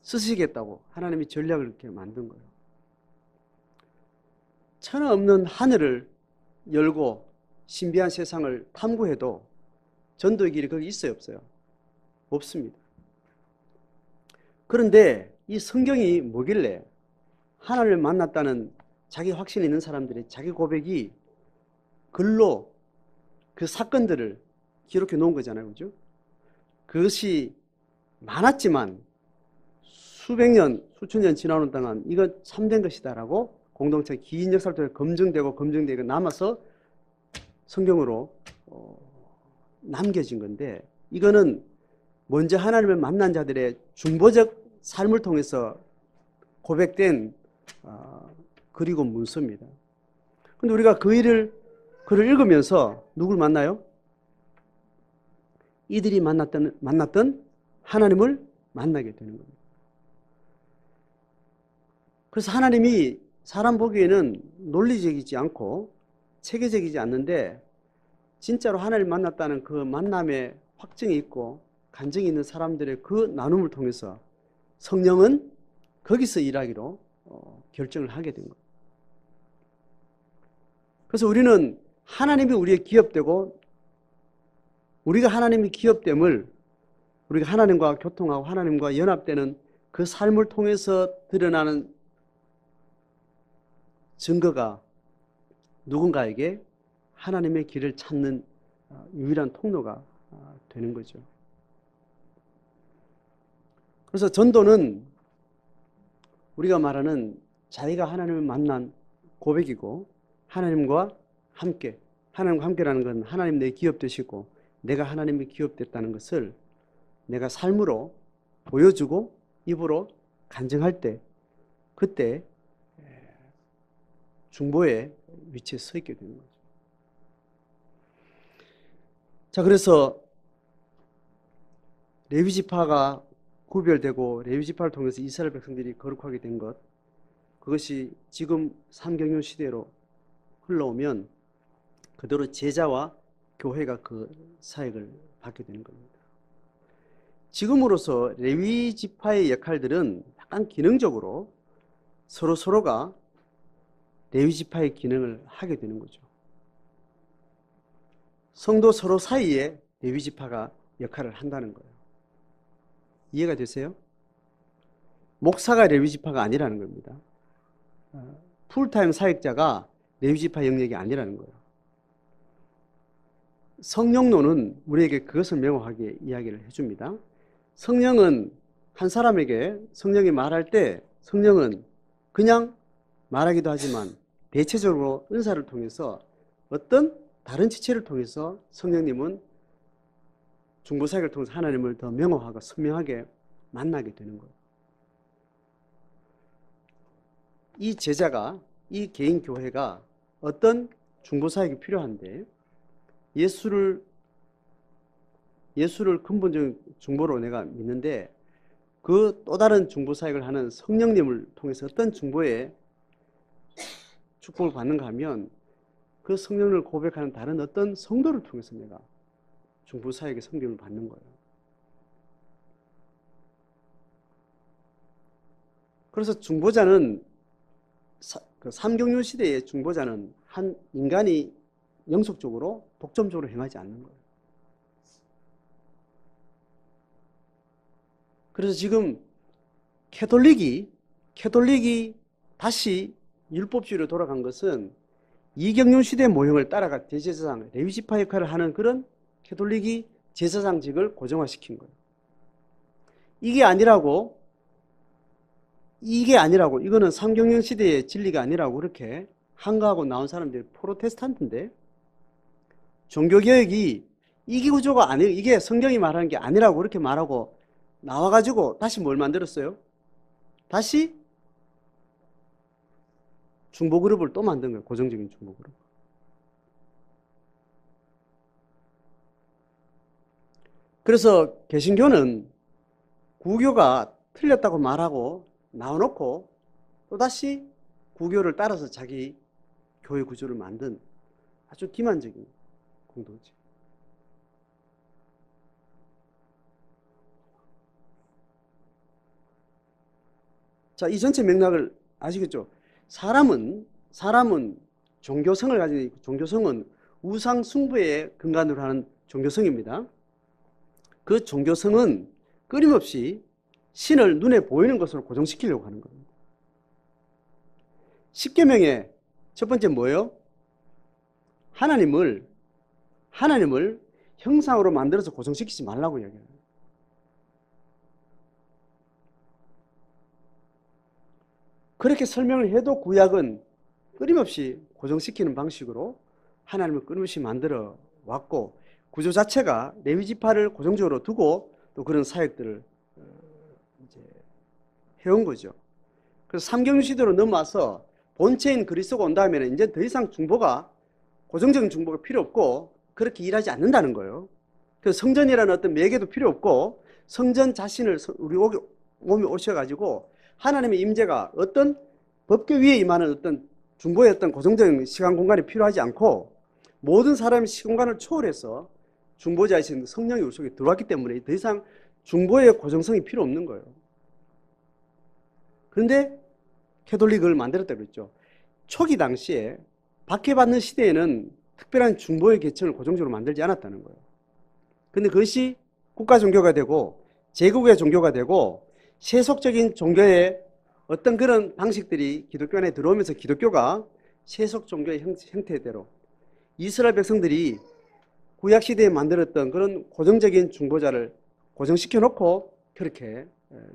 쓰시겠다고 하나님이 전략을 이렇게 만든 거예요. 천하 없는 하늘을 열고 신비한 세상을 탐구해도 전도의 길이 거기 있어요, 없어요? 없습니다. 그런데 이 성경이 뭐길래 하나님을 만났다는 자기 확신이 있는 사람들의 자기 고백이 글로 그 사건들을 기록해 놓은 거잖아요, 그죠? 그것이 많았지만 수백 년, 수천 년 지나오는 동안 이거 참된 것이다라고 공동체 긴 역사를 통해 검증되고 남아서 성경으로 남겨진 건데 이거는 먼저 하나님을 만난 자들의 중보적 삶을 통해서 고백된 글이고 문서입니다. 근데 우리가 글을 읽으면서 누굴 만나요? 이들이 만났던 하나님을 만나게 되는 겁니다. 그래서 하나님이 사람 보기에는 논리적이지 않고 체계적이지 않는데 진짜로 하나님 만났다는 그 만남에 확증이 있고 간증이 있는 사람들의 그 나눔을 통해서 성령은 거기서 일하기로 결정을 하게 된 거예요. 그래서 우리는 하나님이 우리의 기업되고 우리가 하나님의 기업됨을 우리가 하나님과 교통하고 하나님과 연합되는 그 삶을 통해서 드러나는 증거가 누군가에게 하나님의 길을 찾는 유일한 통로가 되는 거죠. 그래서 전도는 우리가 말하는 자기가 하나님을 만난 고백이고 하나님과 함께라는 건 하나님 내 기업 되시고 내가 하나님의 기업 됐다는 것을 내가 삶으로 보여주고 입으로 간증할 때 그때 중보의 위치에 서 있게 되는 거죠. 자, 그래서 레위 지파가 구별되고 레위 지파를 통해서 이스라엘 백성들이 거룩하게 된 것, 그것이 지금 삼경유 시대로 흘러오면 그대로 제자와 교회가 그 사역을 받게 되는 겁니다. 지금으로서 레위 지파의 역할들은 약간 기능적으로 서로가 레위 지파의 기능을 하게 되는 거죠. 성도 서로 사이에 레위 지파가 역할을 한다는 거예요. 이해가 되세요? 목사가 레위 지파가 아니라는 겁니다. 풀타임 사역자가 레위 지파 영역이 아니라는 거예요. 성령론은 우리에게 그것을 명확하게 이야기를 해줍니다. 성령은 한 사람에게 성령이 말할 때 성령은 그냥 말하기도 하지만 대체적으로 은사를 통해서 어떤 다른 지체를 통해서 성령님은 중보사역을 통해서 하나님을 더 명확하고 선명하게 만나게 되는 거예요. 이 제자가, 이 개인 교회가 어떤 중보사역이 필요한데 예수를 근본적인 중보로 내가 믿는데 그 또 다른 중보사역을 하는 성령님을 통해서 어떤 중보에 축복을 받는가 하면 그 성령을 고백하는 다른 어떤 성도를 통해서 내가 중보사역의 성경을 받는 거예요. 그래서 중보자는 삼경륜 시대의 중보자는 한 인간이 영속적으로 독점적으로 행하지 않는 거예요. 그래서 지금 캐톨릭이 다시 율법주의로 돌아간 것은 이경륜 시대 모형을 따라가 대제사장, 레위지파 역할을 하는 그런 캐톨릭이 제사장직을 고정화시킨 거예요. 이게 아니라고 이거는 삼경륜 시대의 진리가 아니라고 그렇게 한가하고 나온 사람들이 프로테스탄트인데 종교개혁이 이게 구조가 아니에요. 이게 성경이 말하는 게 아니라고 그렇게 말하고 나와가지고 다시 뭘 만들었어요? 다시 중보그룹을 또 만든 거예요. 고정적인 중보그룹. 그래서 개신교는 구교가 틀렸다고 말하고 나와놓고 또다시 구교를 따라서 자기 교회 구조를 만든 아주 기만적인 공동체. 자, 이 전체 맥락을 아시겠죠? 사람은 종교성을 가지고 있고 종교성은 우상 숭배의 근간으로 하는 종교성입니다. 그 종교성은 끊임없이 신을 눈에 보이는 것으로 고정시키려고 하는 겁니다. 십계명의 첫 번째 뭐예요? 하나님을 형상으로 만들어서 고정시키지 말라고 이야기해요. 그렇게 설명을 해도 구약은 끊임없이 고정시키는 방식으로 하나님을 끊임없이 만들어 왔고 구조 자체가 레위지파를 고정적으로 두고 또 그런 사역들을 이제 해온 거죠. 그래서 삼경륜 시대로 넘어와서 본체인 그리스도가 온 다음에는 이제 더 이상 고정적인 중보가 필요 없고 그렇게 일하지 않는다는 거예요. 그래서 성전이라는 어떤 매개도 필요 없고 성전 자신을 우리 몸에 오셔가지고 하나님의 임재가 어떤 법궤 위에 임하는 어떤 중보의 어떤 고정적인 시간 공간이 필요하지 않고 모든 사람의 시공간을 초월해서 중보자이신 성령이 우리 속에 들어왔기 때문에 더 이상 중보의 고정성이 필요 없는 거예요. 그런데 캐톨릭을 만들었다고 그랬죠. 초기 당시에 박해받는 시대에는 특별한 중보의 계층을 고정적으로 만들지 않았다는 거예요. 그런데 그것이 국가 종교가 되고 제국의 종교가 되고 세속적인 종교의 어떤 그런 방식들이 기독교 안에 들어오면서 기독교가 세속 종교의 형태대로 이스라엘 백성들이 구약시대에 만들었던 그런 고정적인 중보자를 고정시켜 놓고 그렇게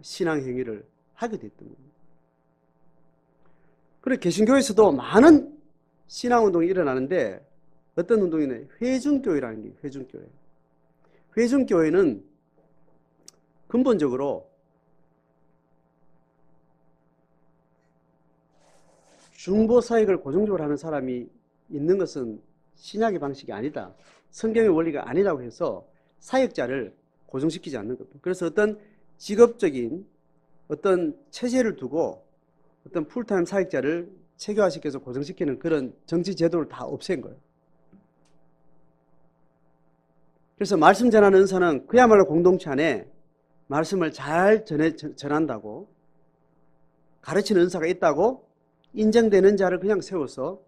신앙 행위를 하게 됐던 겁니다. 그리고 개신교에서도 많은 신앙운동이 일어나는데 어떤 운동이냐? 회중교회라는 게 회중교회. 회중교회는 근본적으로 중보사역을 고정적으로 하는 사람이 있는 것은 신약의 방식이 아니다. 성경의 원리가 아니라고 해서 사역자를 고정시키지 않는 겁니다. 그래서 어떤 직업적인 어떤 체제를 두고 어떤 풀타임 사역자를 체계화시켜서 고정시키는 그런 정치 제도를 다 없앤 거예요. 그래서 말씀 전하는 은사는 그야말로 공동체 안에 말씀을 잘 전한다고 가르치는 은사가 있다고 인정되는 자를 그냥 세워서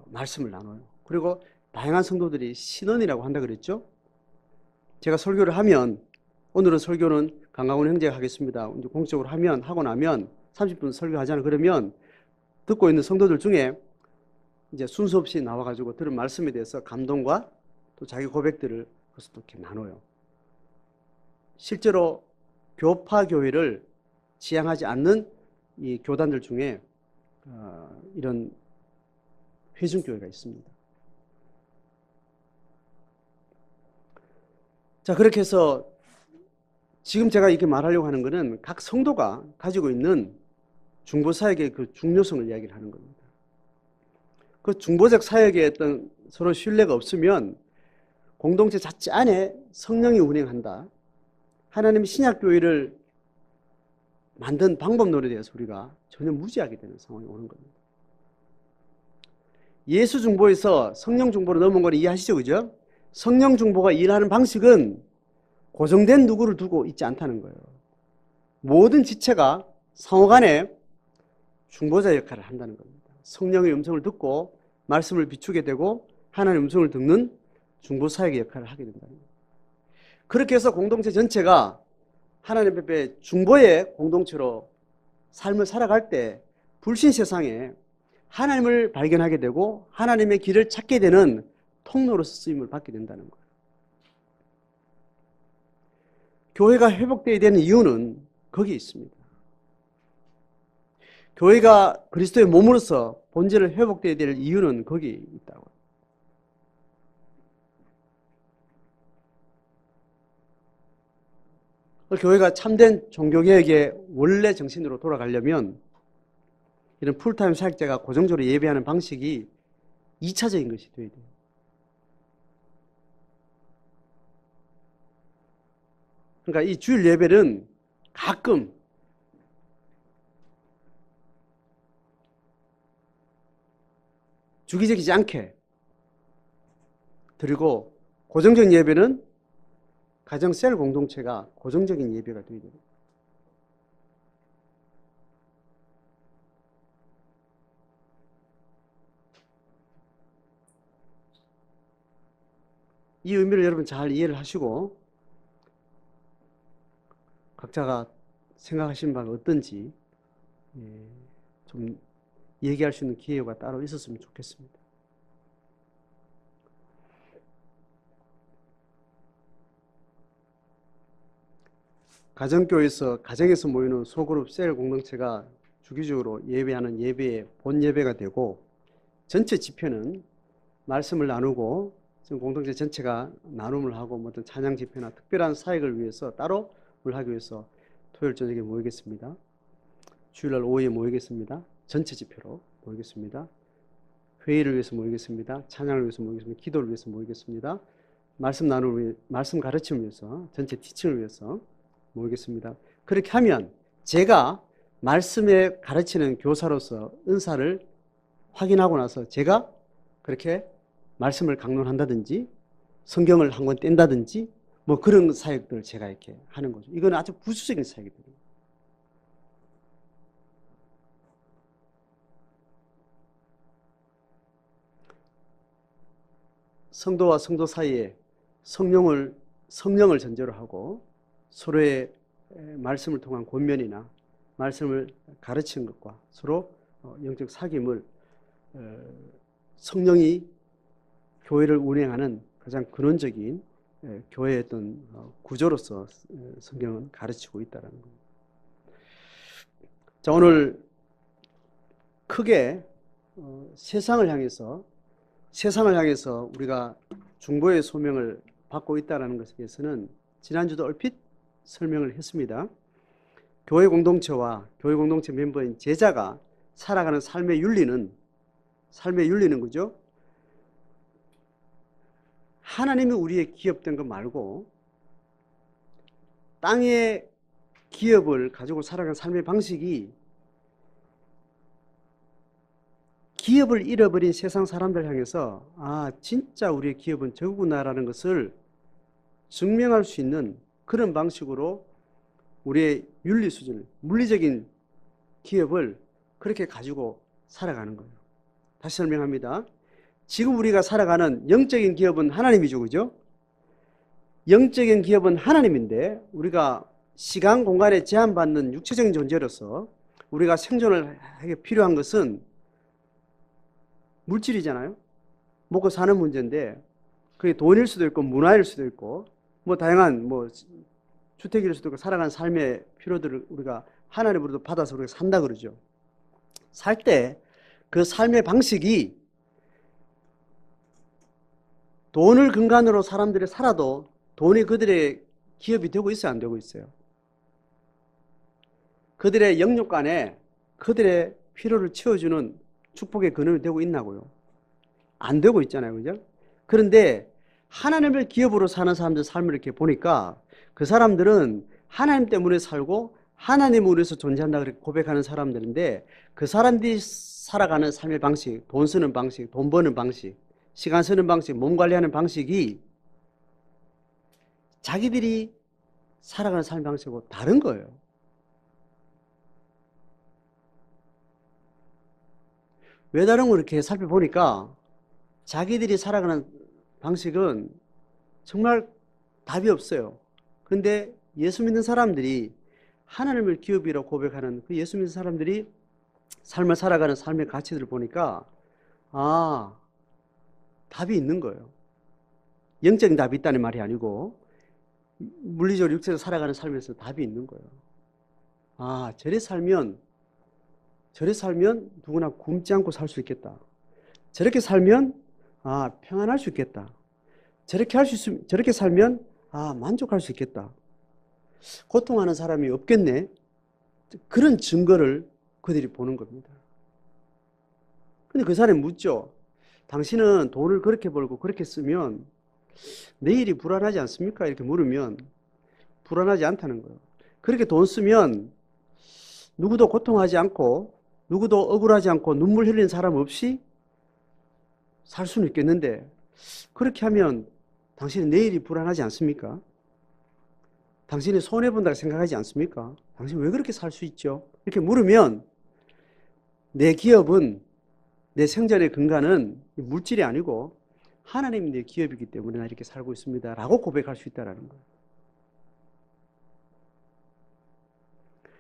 말씀을 나눠요. 그리고 다양한 성도들이 신원이라고 한다 그랬죠. 제가 설교를 하면 오늘은 설교는 강강훈 형제가 하겠습니다. 이제 공식적으로 하고 나면 30분 설교하잖아요. 그러면 듣고 있는 성도들 중에 이제 순서 없이 나와가지고 들은 말씀에 대해서 감동과 또 자기 고백들을 그래서 또 이렇게 나눠요. 실제로 교파 교회를 지향하지 않는 이 교단들 중에 이런 회중교회가 있습니다. 자, 그렇게 해서 지금 제가 이렇게 말하려고 하는 것은 각 성도가 가지고 있는 중보사역의 그 중요성을 이야기를 하는 겁니다. 그 중보적 사역에 어떤 서로 신뢰가 없으면 공동체 자체 안에 성령이 운행한다. 하나님의 신약교회를 만든 방법론에 대해서 우리가 전혀 무지하게 되는 상황이 오는 겁니다. 예수 중보에서 성령 중보로 넘어온 걸 이해하시죠? 그죠? 성령 중보가 일하는 방식은 고정된 누구를 두고 있지 않다는 거예요. 모든 지체가 상호간에 중보자 역할을 한다는 겁니다. 성령의 음성을 듣고 말씀을 비추게 되고 하나님의 음성을 듣는 중보사역의 역할을 하게 된다는 거예요. 그렇게 해서 공동체 전체가 하나님 앞에 중보의 공동체로 삶을 살아갈 때 불신 세상에 하나님을 발견하게 되고 하나님의 길을 찾게 되는 통로로서 쓰임을 받게 된다는 거예요. 교회가 회복되어야 되는 이유는 거기에 있습니다. 교회가 그리스도의 몸으로서 본질을 회복되어야 될 이유는 거기에 있다고. 교회가 참된 종교개혁의 원래 정신으로 돌아가려면 이런 풀타임 사역자가 고정적으로 예배하는 방식이 2차적인 것이 되어야 돼요. 그러니까 이 주일 예배는 가끔 주기적이지 않게 드리고 고정적인 예배는 가정 셀 공동체가 고정적인 예배가 되어야 돼요. 이 의미를 여러분 잘 이해를 하시고 각자가 생각하시는 바가 어떤지 좀 얘기할 수 있는 기회가 따로 있었으면 좋겠습니다. 가정교회에서 가정에서 모이는 소그룹 셀 공동체가 주기적으로 예배하는 예배의 본 예배가 되고 전체 집회는 말씀을 나누고 공동체 전체가 나눔을 하고 어떤 찬양 집회나 특별한 사역을 위해서 따로 하기 위해서 토요일 저녁에 모이겠습니다. 주일날 오후에 모이겠습니다. 전체 집회로 모이겠습니다. 회의를 위해서 모이겠습니다. 찬양을 위해서 모이겠습니다. 기도를 위해서 모이겠습니다. 말씀 나눔을 말씀 가르침을 위해서 전체 티칭을 위해서 모이겠습니다. 그렇게 하면 제가 말씀에 가르치는 교사로서 은사를 확인하고 나서 제가 그렇게 말씀을 강론한다든지 성경을 한 권 뗀다든지 뭐 그런 사역들을 제가 이렇게 하는 거죠. 이건 아주 부수적인 사역이거든요. 성도와 성도 사이에 성령을 전제로 하고 서로의 말씀을 통한 권면이나 말씀을 가르치는 것과 서로 영적 사귐을 성령이 교회를 운행하는 가장 근원적인 교회의 어떤 구조로서 성경은 가르치고 있다는 겁니다. 자, 오늘 크게 세상을 향해서 우리가 중보의 소명을 받고 있다는 것에 대해서는 지난주도 얼핏 설명을 했습니다. 교회 공동체와 교회 공동체 멤버인 제자가 살아가는 삶의 윤리는 그죠? 하나님이 우리의 기업된 것 말고 땅의 기업을 가지고 살아가는 삶의 방식이 기업을 잃어버린 세상 사람들 향해서 진짜 우리의 기업은 저구나라는 것을 증명할 수 있는 그런 방식으로 우리의 윤리 수준을, 물리적인 기업을 그렇게 가지고 살아가는 거예요. 다시 설명합니다. 지금 우리가 살아가는 영적인 기업은 하나님이죠. 그죠? 영적인 기업은 하나님인데 우리가 시간, 공간에 제한받는 육체적인 존재로서 우리가 생존을 하기 필요한 것은 물질이잖아요. 먹고 사는 문제인데 그게 돈일 수도 있고 문화일 수도 있고 뭐 다양한 뭐 주택일 수도 있고 살아가는 삶의 필요들을 우리가 하나님으로부터 받아서 우리가 산다 그러죠. 살 때 그 삶의 방식이 돈을 근간으로 사람들이 살아도 돈이 그들의 기업이 되고 있어요, 안 되고 있어요? 그들의 영육간에 그들의 필요를 채워주는 축복의 근원이 되고 있나고요? 안 되고 있잖아요, 그죠? 그런데 하나님을 기업으로 사는 사람들 삶을 이렇게 보니까 그 사람들은 하나님 때문에 살고 하나님을 위해서 존재한다 그렇게 고백하는 사람들인데 그 사람들이 살아가는 삶의 방식, 돈 쓰는 방식, 돈 버는 방식, 시간 쓰는 방식, 몸 관리하는 방식이 자기들이 살아가는 삶의 방식하고 다른 거예요. 왜 다른 걸 이렇게 살펴보니까 자기들이 살아가는 방식은 정말 답이 없어요. 그런데 예수 믿는 사람들이 하나님을 기업이라고 고백하는 그 예수 믿는 사람들이 삶을 살아가는 삶의 가치들을 보니까 아, 답이 있는 거예요. 영적인 답이 있다는 말이 아니고 물리적으로 육체로 살아가는 삶에서 답이 있는 거예요. 아, 저래 살면 누구나 굶지 않고 살 수 있겠다. 저렇게 살면 아, 평안할 수 있겠다. 저렇게 살면 아, 만족할 수 있겠다. 고통하는 사람이 없겠네. 그런 증거를 그들이 보는 겁니다. 근데 그 사람이 묻죠. 당신은 돈을 그렇게 벌고 그렇게 쓰면 내일이 불안하지 않습니까? 이렇게 물으면 불안하지 않다는 거예요. 그렇게 돈 쓰면 누구도 고통하지 않고 누구도 억울하지 않고 눈물 흘리는 사람 없이 살 수는 있겠는데 그렇게 하면 당신은 내일이 불안하지 않습니까? 당신이 손해본다고 생각하지 않습니까? 당신 왜 그렇게 살 수 있죠? 이렇게 물으면 내 기업은 내 생존의 근간은 물질이 아니고 하나님이 내 기업이기 때문에 나 이렇게 살고 있습니다 라고 고백할 수 있다는 거예요.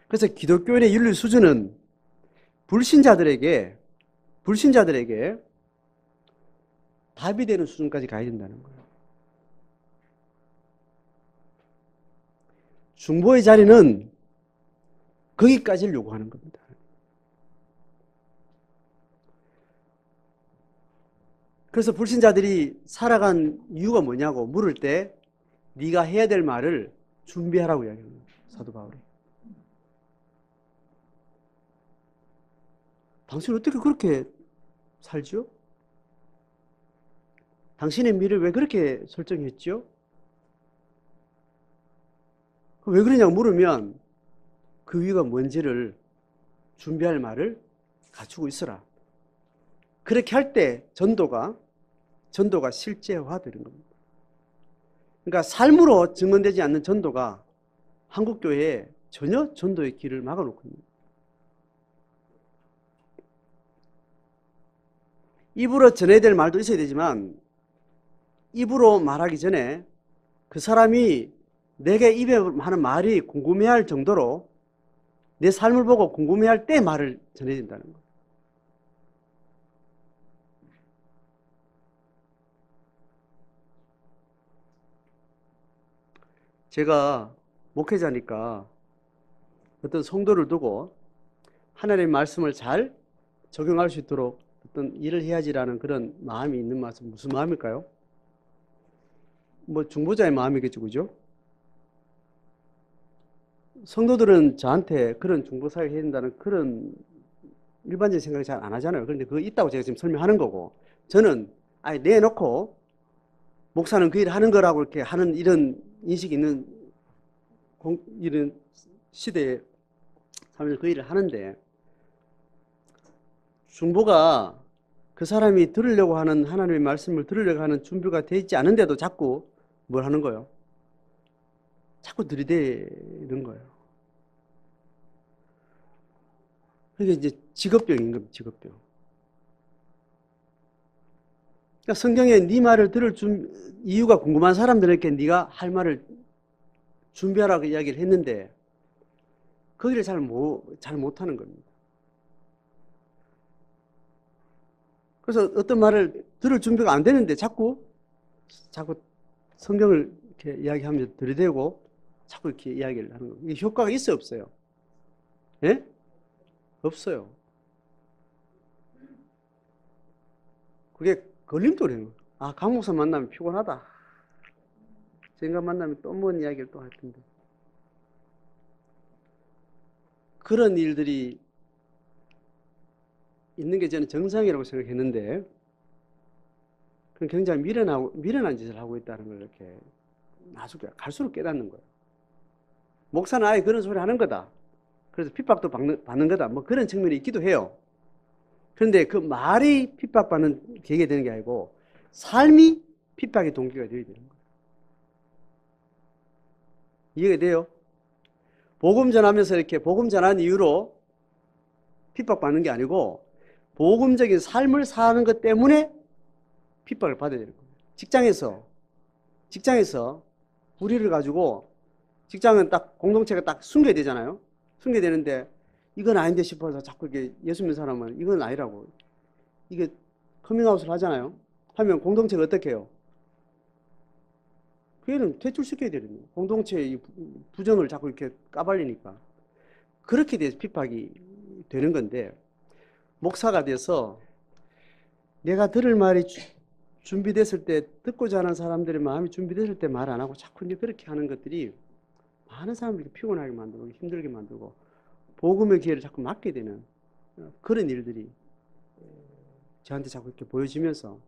그래서 기독교인의 윤리 수준은 불신자들에게 답이 되는 수준까지 가야 된다는 거예요. 중보의 자리는 거기까지를 요구하는 겁니다. 그래서 불신자들이 살아간 이유가 뭐냐고 물을 때 네가 해야 될 말을 준비하라고 이야기합니다. 사도 바울이. 당신 어떻게 그렇게 살죠? 당신의 미래를 왜 그렇게 설정했죠? 왜 그러냐고 물으면 그 이유가 뭔지를 준비할 말을 갖추고 있어라. 그렇게 할 때 전도가 실제화되는 겁니다. 그러니까 삶으로 증언되지 않는 전도가 한국 교회에 전혀 전도의 길을 막아놓고 있는 거예요. 입으로 전해야 될 말도 있어야 되지만 입으로 말하기 전에 그 사람이 내게 입에 하는 말이 궁금해할 정도로 내 삶을 보고 궁금해할 때 말을 전해야 된다는 거예요. 제가 목회자니까 어떤 성도를 두고 하나님의 말씀을 잘 적용할 수 있도록 어떤 일을 해야지라는 그런 마음이 있는 말씀, 무슨 마음일까요? 뭐 중보자의 마음이겠죠, 그죠? 성도들은 저한테 그런 중보사를 해야 된다는 그런 일반적인 생각을 잘 안 하잖아요. 그런데 그거 있다고 제가 지금 설명하는 거고, 저는 아예 내놓고 목사는 그 일을 하는 거라고 이렇게 하는 이런 인식이 있는 이런 시대에 살면서 그 일을 하는데, 중보가 그 사람이 들으려고 하는 하나님의 말씀을 들으려고 하는 준비가 되어 있지 않은데도 자꾸 뭘 하는 거예요? 자꾸 들이대는 거예요. 그게 이제 직업병인 겁니다. 직업병. 그러니까 성경에 네 말을 들을 이유가 궁금한 사람들에게 네가 할 말을 준비하라고 이야기를 했는데 거기를 잘 못하는 겁니다. 그래서 어떤 말을 들을 준비가 안 되는데 자꾸 자꾸 성경을 이렇게 이야기하면서 들이대고 자꾸 이렇게 이야기를 하는 거예요. 이게 효과가 있어요, 없어요? 예? 없어요. 그게 걸림돌이에요. 아, 강 목사 만나면 피곤하다. 생각 만나면 또 뭔 이야기를 또 할 텐데. 그런 일들이 있는 게 저는 정상이라고 생각했는데, 그건 굉장히 미련한 짓을 하고 있다는 걸 이렇게 나중에 갈수록 깨닫는 거예요. 목사는 아예 그런 소리 하는 거다. 그래서 핍박도 받는 거다. 뭐 그런 측면이 있기도 해요. 그런데 그 말이 핍박받는 계기가 되는 게 아니고 삶이 핍박의 동기가 되어야 되는 거예요. 이해가 돼요? 복음 전하면서 이렇게 복음 전한 이유로 핍박받는 게 아니고 복음적인 삶을 사는 것 때문에 핍박을 받아야 되는 거예요. 직장에서 우리를 가지고 직장은 딱 공동체가 딱 숨겨야 되잖아요. 숨겨야 되는데 이건 아닌데 싶어서 자꾸 이렇게 예수 믿는 사람은 이건 아니라고. 이게 커밍아웃을 하잖아요. 하면 공동체가 어떻게 해요? 그 애는 퇴출시켜야 되거든요. 공동체의 부정을 자꾸 이렇게 까발리니까. 그렇게 돼서 핍박이 되는 건데, 목사가 돼서 내가 들을 말이 준비됐을 때, 듣고자 하는 사람들의 마음이 준비됐을 때 말 안 하고 자꾸 이제 그렇게 하는 것들이 많은 사람들이 피곤하게 만들고 힘들게 만들고 복음의 기회를 자꾸 막게 되는 그런 일들이 저한테 자꾸 이렇게 보여지면서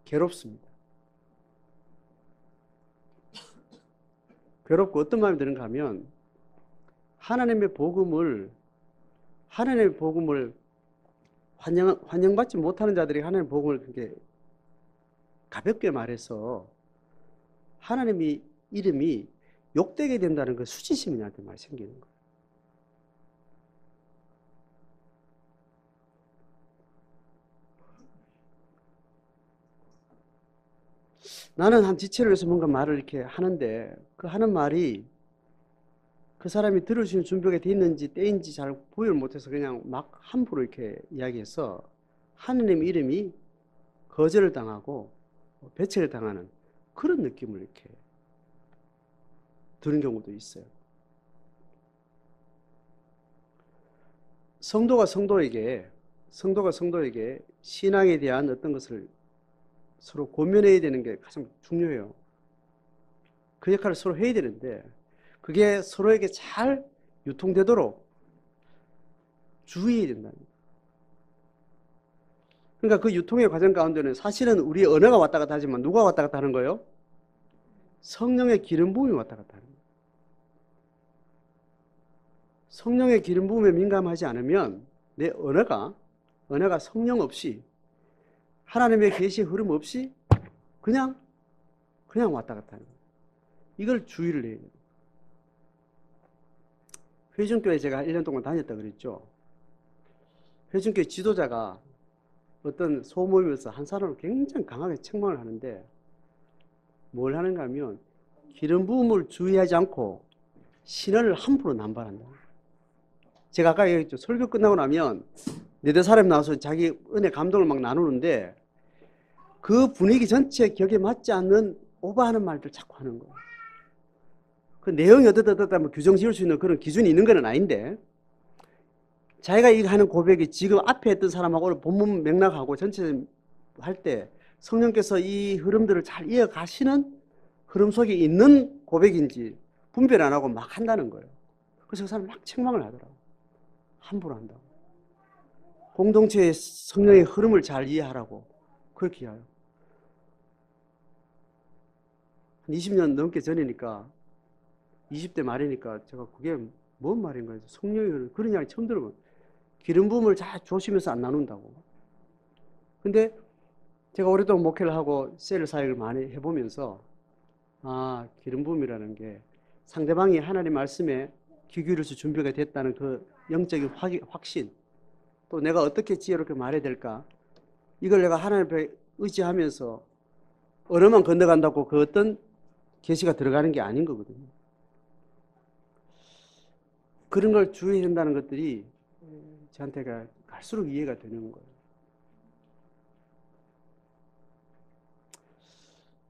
괴롭습니다. 괴롭고 어떤 마음이 드는가 하면 하나님의 복음을 환영받지 못하는 자들이 하나님의 복음을 그렇게 가볍게 말해서 하나님의 이름이 욕되게 된다는 그 수치심이 나한테 많이 생기는 거예요. 나는 한 지체를 위해서 뭔가 말을 이렇게 하는데 그 하는 말이 그 사람이 들을 수 있는 준비가 돼 있는지 때인지 잘 구별 못해서 그냥 막 함부로 이렇게 이야기해서 하느님 이름이 거절을 당하고 배척을 당하는 그런 느낌을 이렇게 드는 경우도 있어요. 성도가 성도에게 신앙에 대한 어떤 것을 서로 고민해야 되는 게 가장 중요해요. 그 역할을 서로 해야 되는데 그게 서로에게 잘 유통되도록 주의해야 된다는 거예요. 그러니까 그 유통의 과정 가운데는 사실은 우리 언어가 왔다 갔다 하지만 누가 왔다 갔다 하는 거예요? 성령의 기름 부음이 왔다 갔다 하는 거예요. 성령의 기름 부음에 민감하지 않으면 내 언어가 성령 없이 하나님의 계시의 흐름 없이 그냥 왔다 갔다 하는 거예요. 이걸 주의를 해야 돼요. 회중교회 제가 1년 동안 다녔다 그랬죠. 회중교회 지도자가 어떤 소모임에서 한 사람을 굉장히 강하게 책망을 하는데 뭘 하는가 하면 기름 부음을 주의하지 않고 신언을 함부로 남발한다. 제가 아까 얘기했죠. 설교 끝나고 나면 네대 사람 나와서 자기 은혜 감동을 막 나누는데 그 분위기 전체 격에 맞지 않는 오버하는 말들 자꾸 하는 거예요. 그 내용이 어떻다 뭐 규정 지을 수 있는 그런 기준이 있는 건 아닌데 자기가 이 하는 고백이 지금 앞에 했던 사람하고 본문 맥락하고 전체 할 때 성령께서 이 흐름들을 잘 이어가시는 흐름 속에 있는 고백인지 분별 안 하고 막 한다는 거예요. 그래서 그 사람 막 책망을 하더라고. 함부로 한다고. 공동체의 성령의 흐름을 잘 이해하라고 그렇게 해요. 한 20년 넘게 전이니까 20대 말이니까 제가 그게 뭔 말인가 해서 성령의 흐름 그런 이야기 처음 들어봐요. 기름 부음을 잘 조심해서 안 나눈다고. 근데 제가 오랫동안 목회를 하고 셀 사역을 많이 해보면서 기름 부음이라는 게 상대방이 하나님 말씀에 귀 기울일 수 준비가 됐다는 그 영적인 확신 또 내가 어떻게 지혜롭게 말해야 될까 이걸 내가 하나님 앞에 의지하면서 언어만 건너간다고 그 어떤 계시가 들어가는 게 아닌 거거든요. 그런 걸 주의해야 된다는 것들이 저한테가 갈수록 이해가 되는 거예요.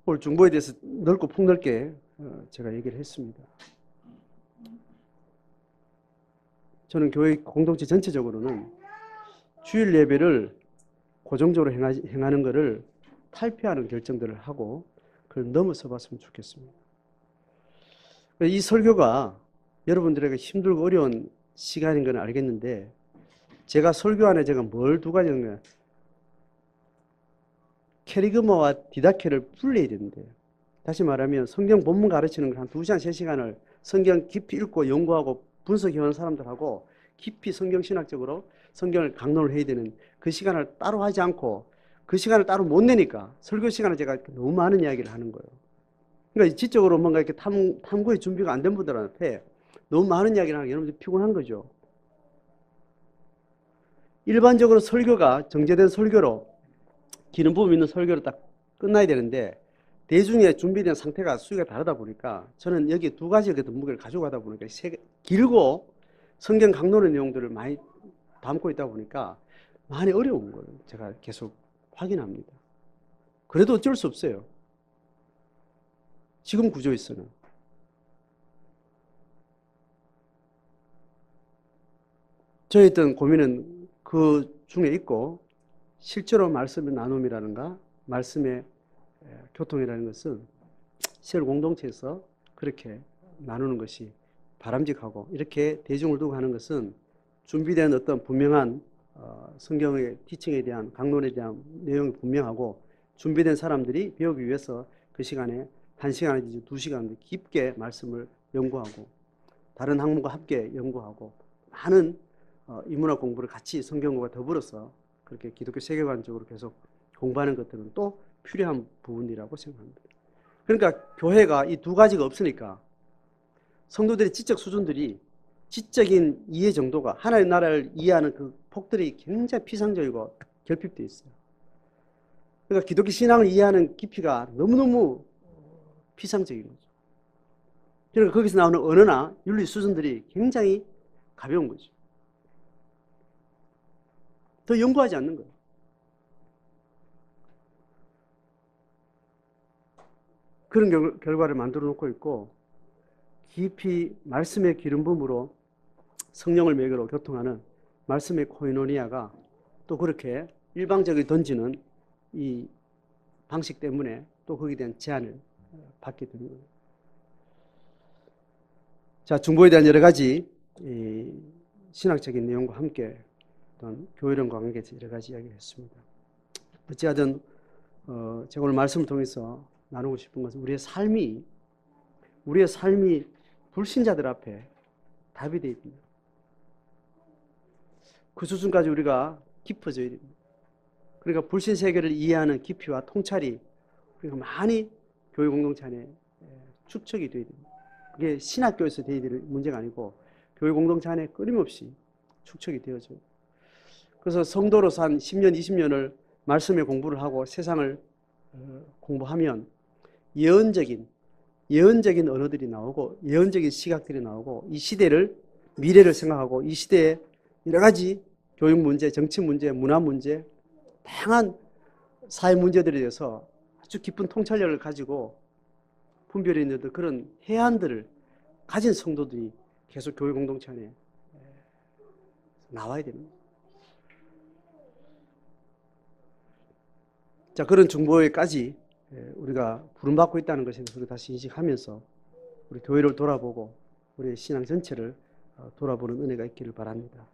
오늘 중보에 대해서 넓고 폭넓게 제가 얘기를 했습니다. 저는 교회 공동체 전체적으로는 주일 예배를 고정적으로 행하는 것을 탈피하는 결정들을 하고 그걸 넘어서 봤으면 좋겠습니다. 이 설교가 여러분들에게 힘들고 어려운 시간인 건 알겠는데 제가 설교 안에 제가 뭘 두 가지 하는 캐리그마와 디다케를 분리해야 되는데요. 다시 말하면 성경 본문 가르치는 걸 한 2시간, 3시간을 성경 깊이 읽고 연구하고 분석해온 사람들하고 깊이 성경 신학적으로 성경을 강론을 해야 되는 그 시간을 따로 하지 않고 그 시간을 따로 못 내니까 설교 시간에 제가 너무 많은 이야기를 하는 거예요. 그러니까 지적으로 뭔가 이렇게 탐구의 준비가 안 된 분들한테 너무 많은 이야기를 하는 게 여러분들 피곤한 거죠. 일반적으로 설교가 정제된 설교로 기름 부음 있는 설교로 딱 끝나야 되는데 대중의 준비된 상태가 수위가 다르다 보니까 저는 여기 두 가지의 무게를 가져가다 보니까 길고 성경 강론의 내용들을 많이 담고 있다 보니까 많이 어려운 거예요. 제가 계속 확인합니다. 그래도 어쩔 수 없어요. 지금 구조에서는. 저의 어떤 고민은 그 중에 있고 실제로 말씀의 나눔이라든가 말씀의 교통이라는 것은 세월 공동체에서 그렇게 나누는 것이 바람직하고 이렇게 대중을 두고 하는 것은 준비된 어떤 분명한 성경의 티칭에 대한 강론에 대한 내용이 분명하고 준비된 사람들이 배우기 위해서 그 시간에 1시간 내지 2시간 깊게 말씀을 연구하고 다른 학문과 함께 연구하고 많은 인문학 공부를 같이 성경과 더불어서 그렇게 기독교 세계관적으로 계속 공부하는 것들은 또 필요한 부분이라고 생각합니다. 그러니까 교회가 이 두 가지가 없으니까 성도들의 지적 수준들이 지적인 이해 정도가 하나의 나라를 이해하는 그 폭들이 굉장히 피상적이고 결핍되어 있어요. 그러니까 기독교 신앙을 이해하는 깊이가 너무너무 피상적인 거죠. 그러니까 거기서 나오는 언어나 윤리 수준들이 굉장히 가벼운 거죠. 더 연구하지 않는 거예요. 그런 결과를 만들어 놓고 있고 깊이 말씀의 기름 부음으로 성령을 매개로 교통하는 말씀의 코이노니아가 또 그렇게 일방적으로 던지는 이 방식 때문에 또 거기에 대한 제한을 받게 되는 거예요. 자, 중보에 대한 여러 가지 신학적인 내용과 함께 또한 교회론과 관계에서 여러 가지 이야기를 했습니다. 어찌하든 제가 오늘 말씀을 통해서 나누고 싶은 것은 우리의 삶이 불신자들 앞에 답이 되어 있습니다. 그 수준까지 우리가 깊어져야 됩니다. 그러니까 불신 세계를 이해하는 깊이와 통찰이 우리가 많이 교회 공동체 안에 축적이 되어야 됩니다. 그게 신학교에서 되어야 될 문제가 아니고 교회 공동체 안에 끊임없이 축적이 되어져요. 그래서 성도로서 한 10년, 20년을 말씀의 공부를 하고 세상을 공부하면 예언적인 언어들이 나오고 예언적인 시각들이 나오고 이 시대를 미래를 생각하고 이 시대에 여러 가지 교육 문제, 정치 문제, 문화 문제, 다양한 사회 문제들에 대해서 아주 깊은 통찰력을 가지고 분별해 있는 그런 해안들을 가진 성도들이 계속 교회 공동체 안에 나와야 됩니다. 자, 그런 중보에까지 우리가 부름받고 있다는 것에 대해서 다시 인식하면서 우리 교회를 돌아보고 우리의 신앙 전체를 돌아보는 은혜가 있기를 바랍니다.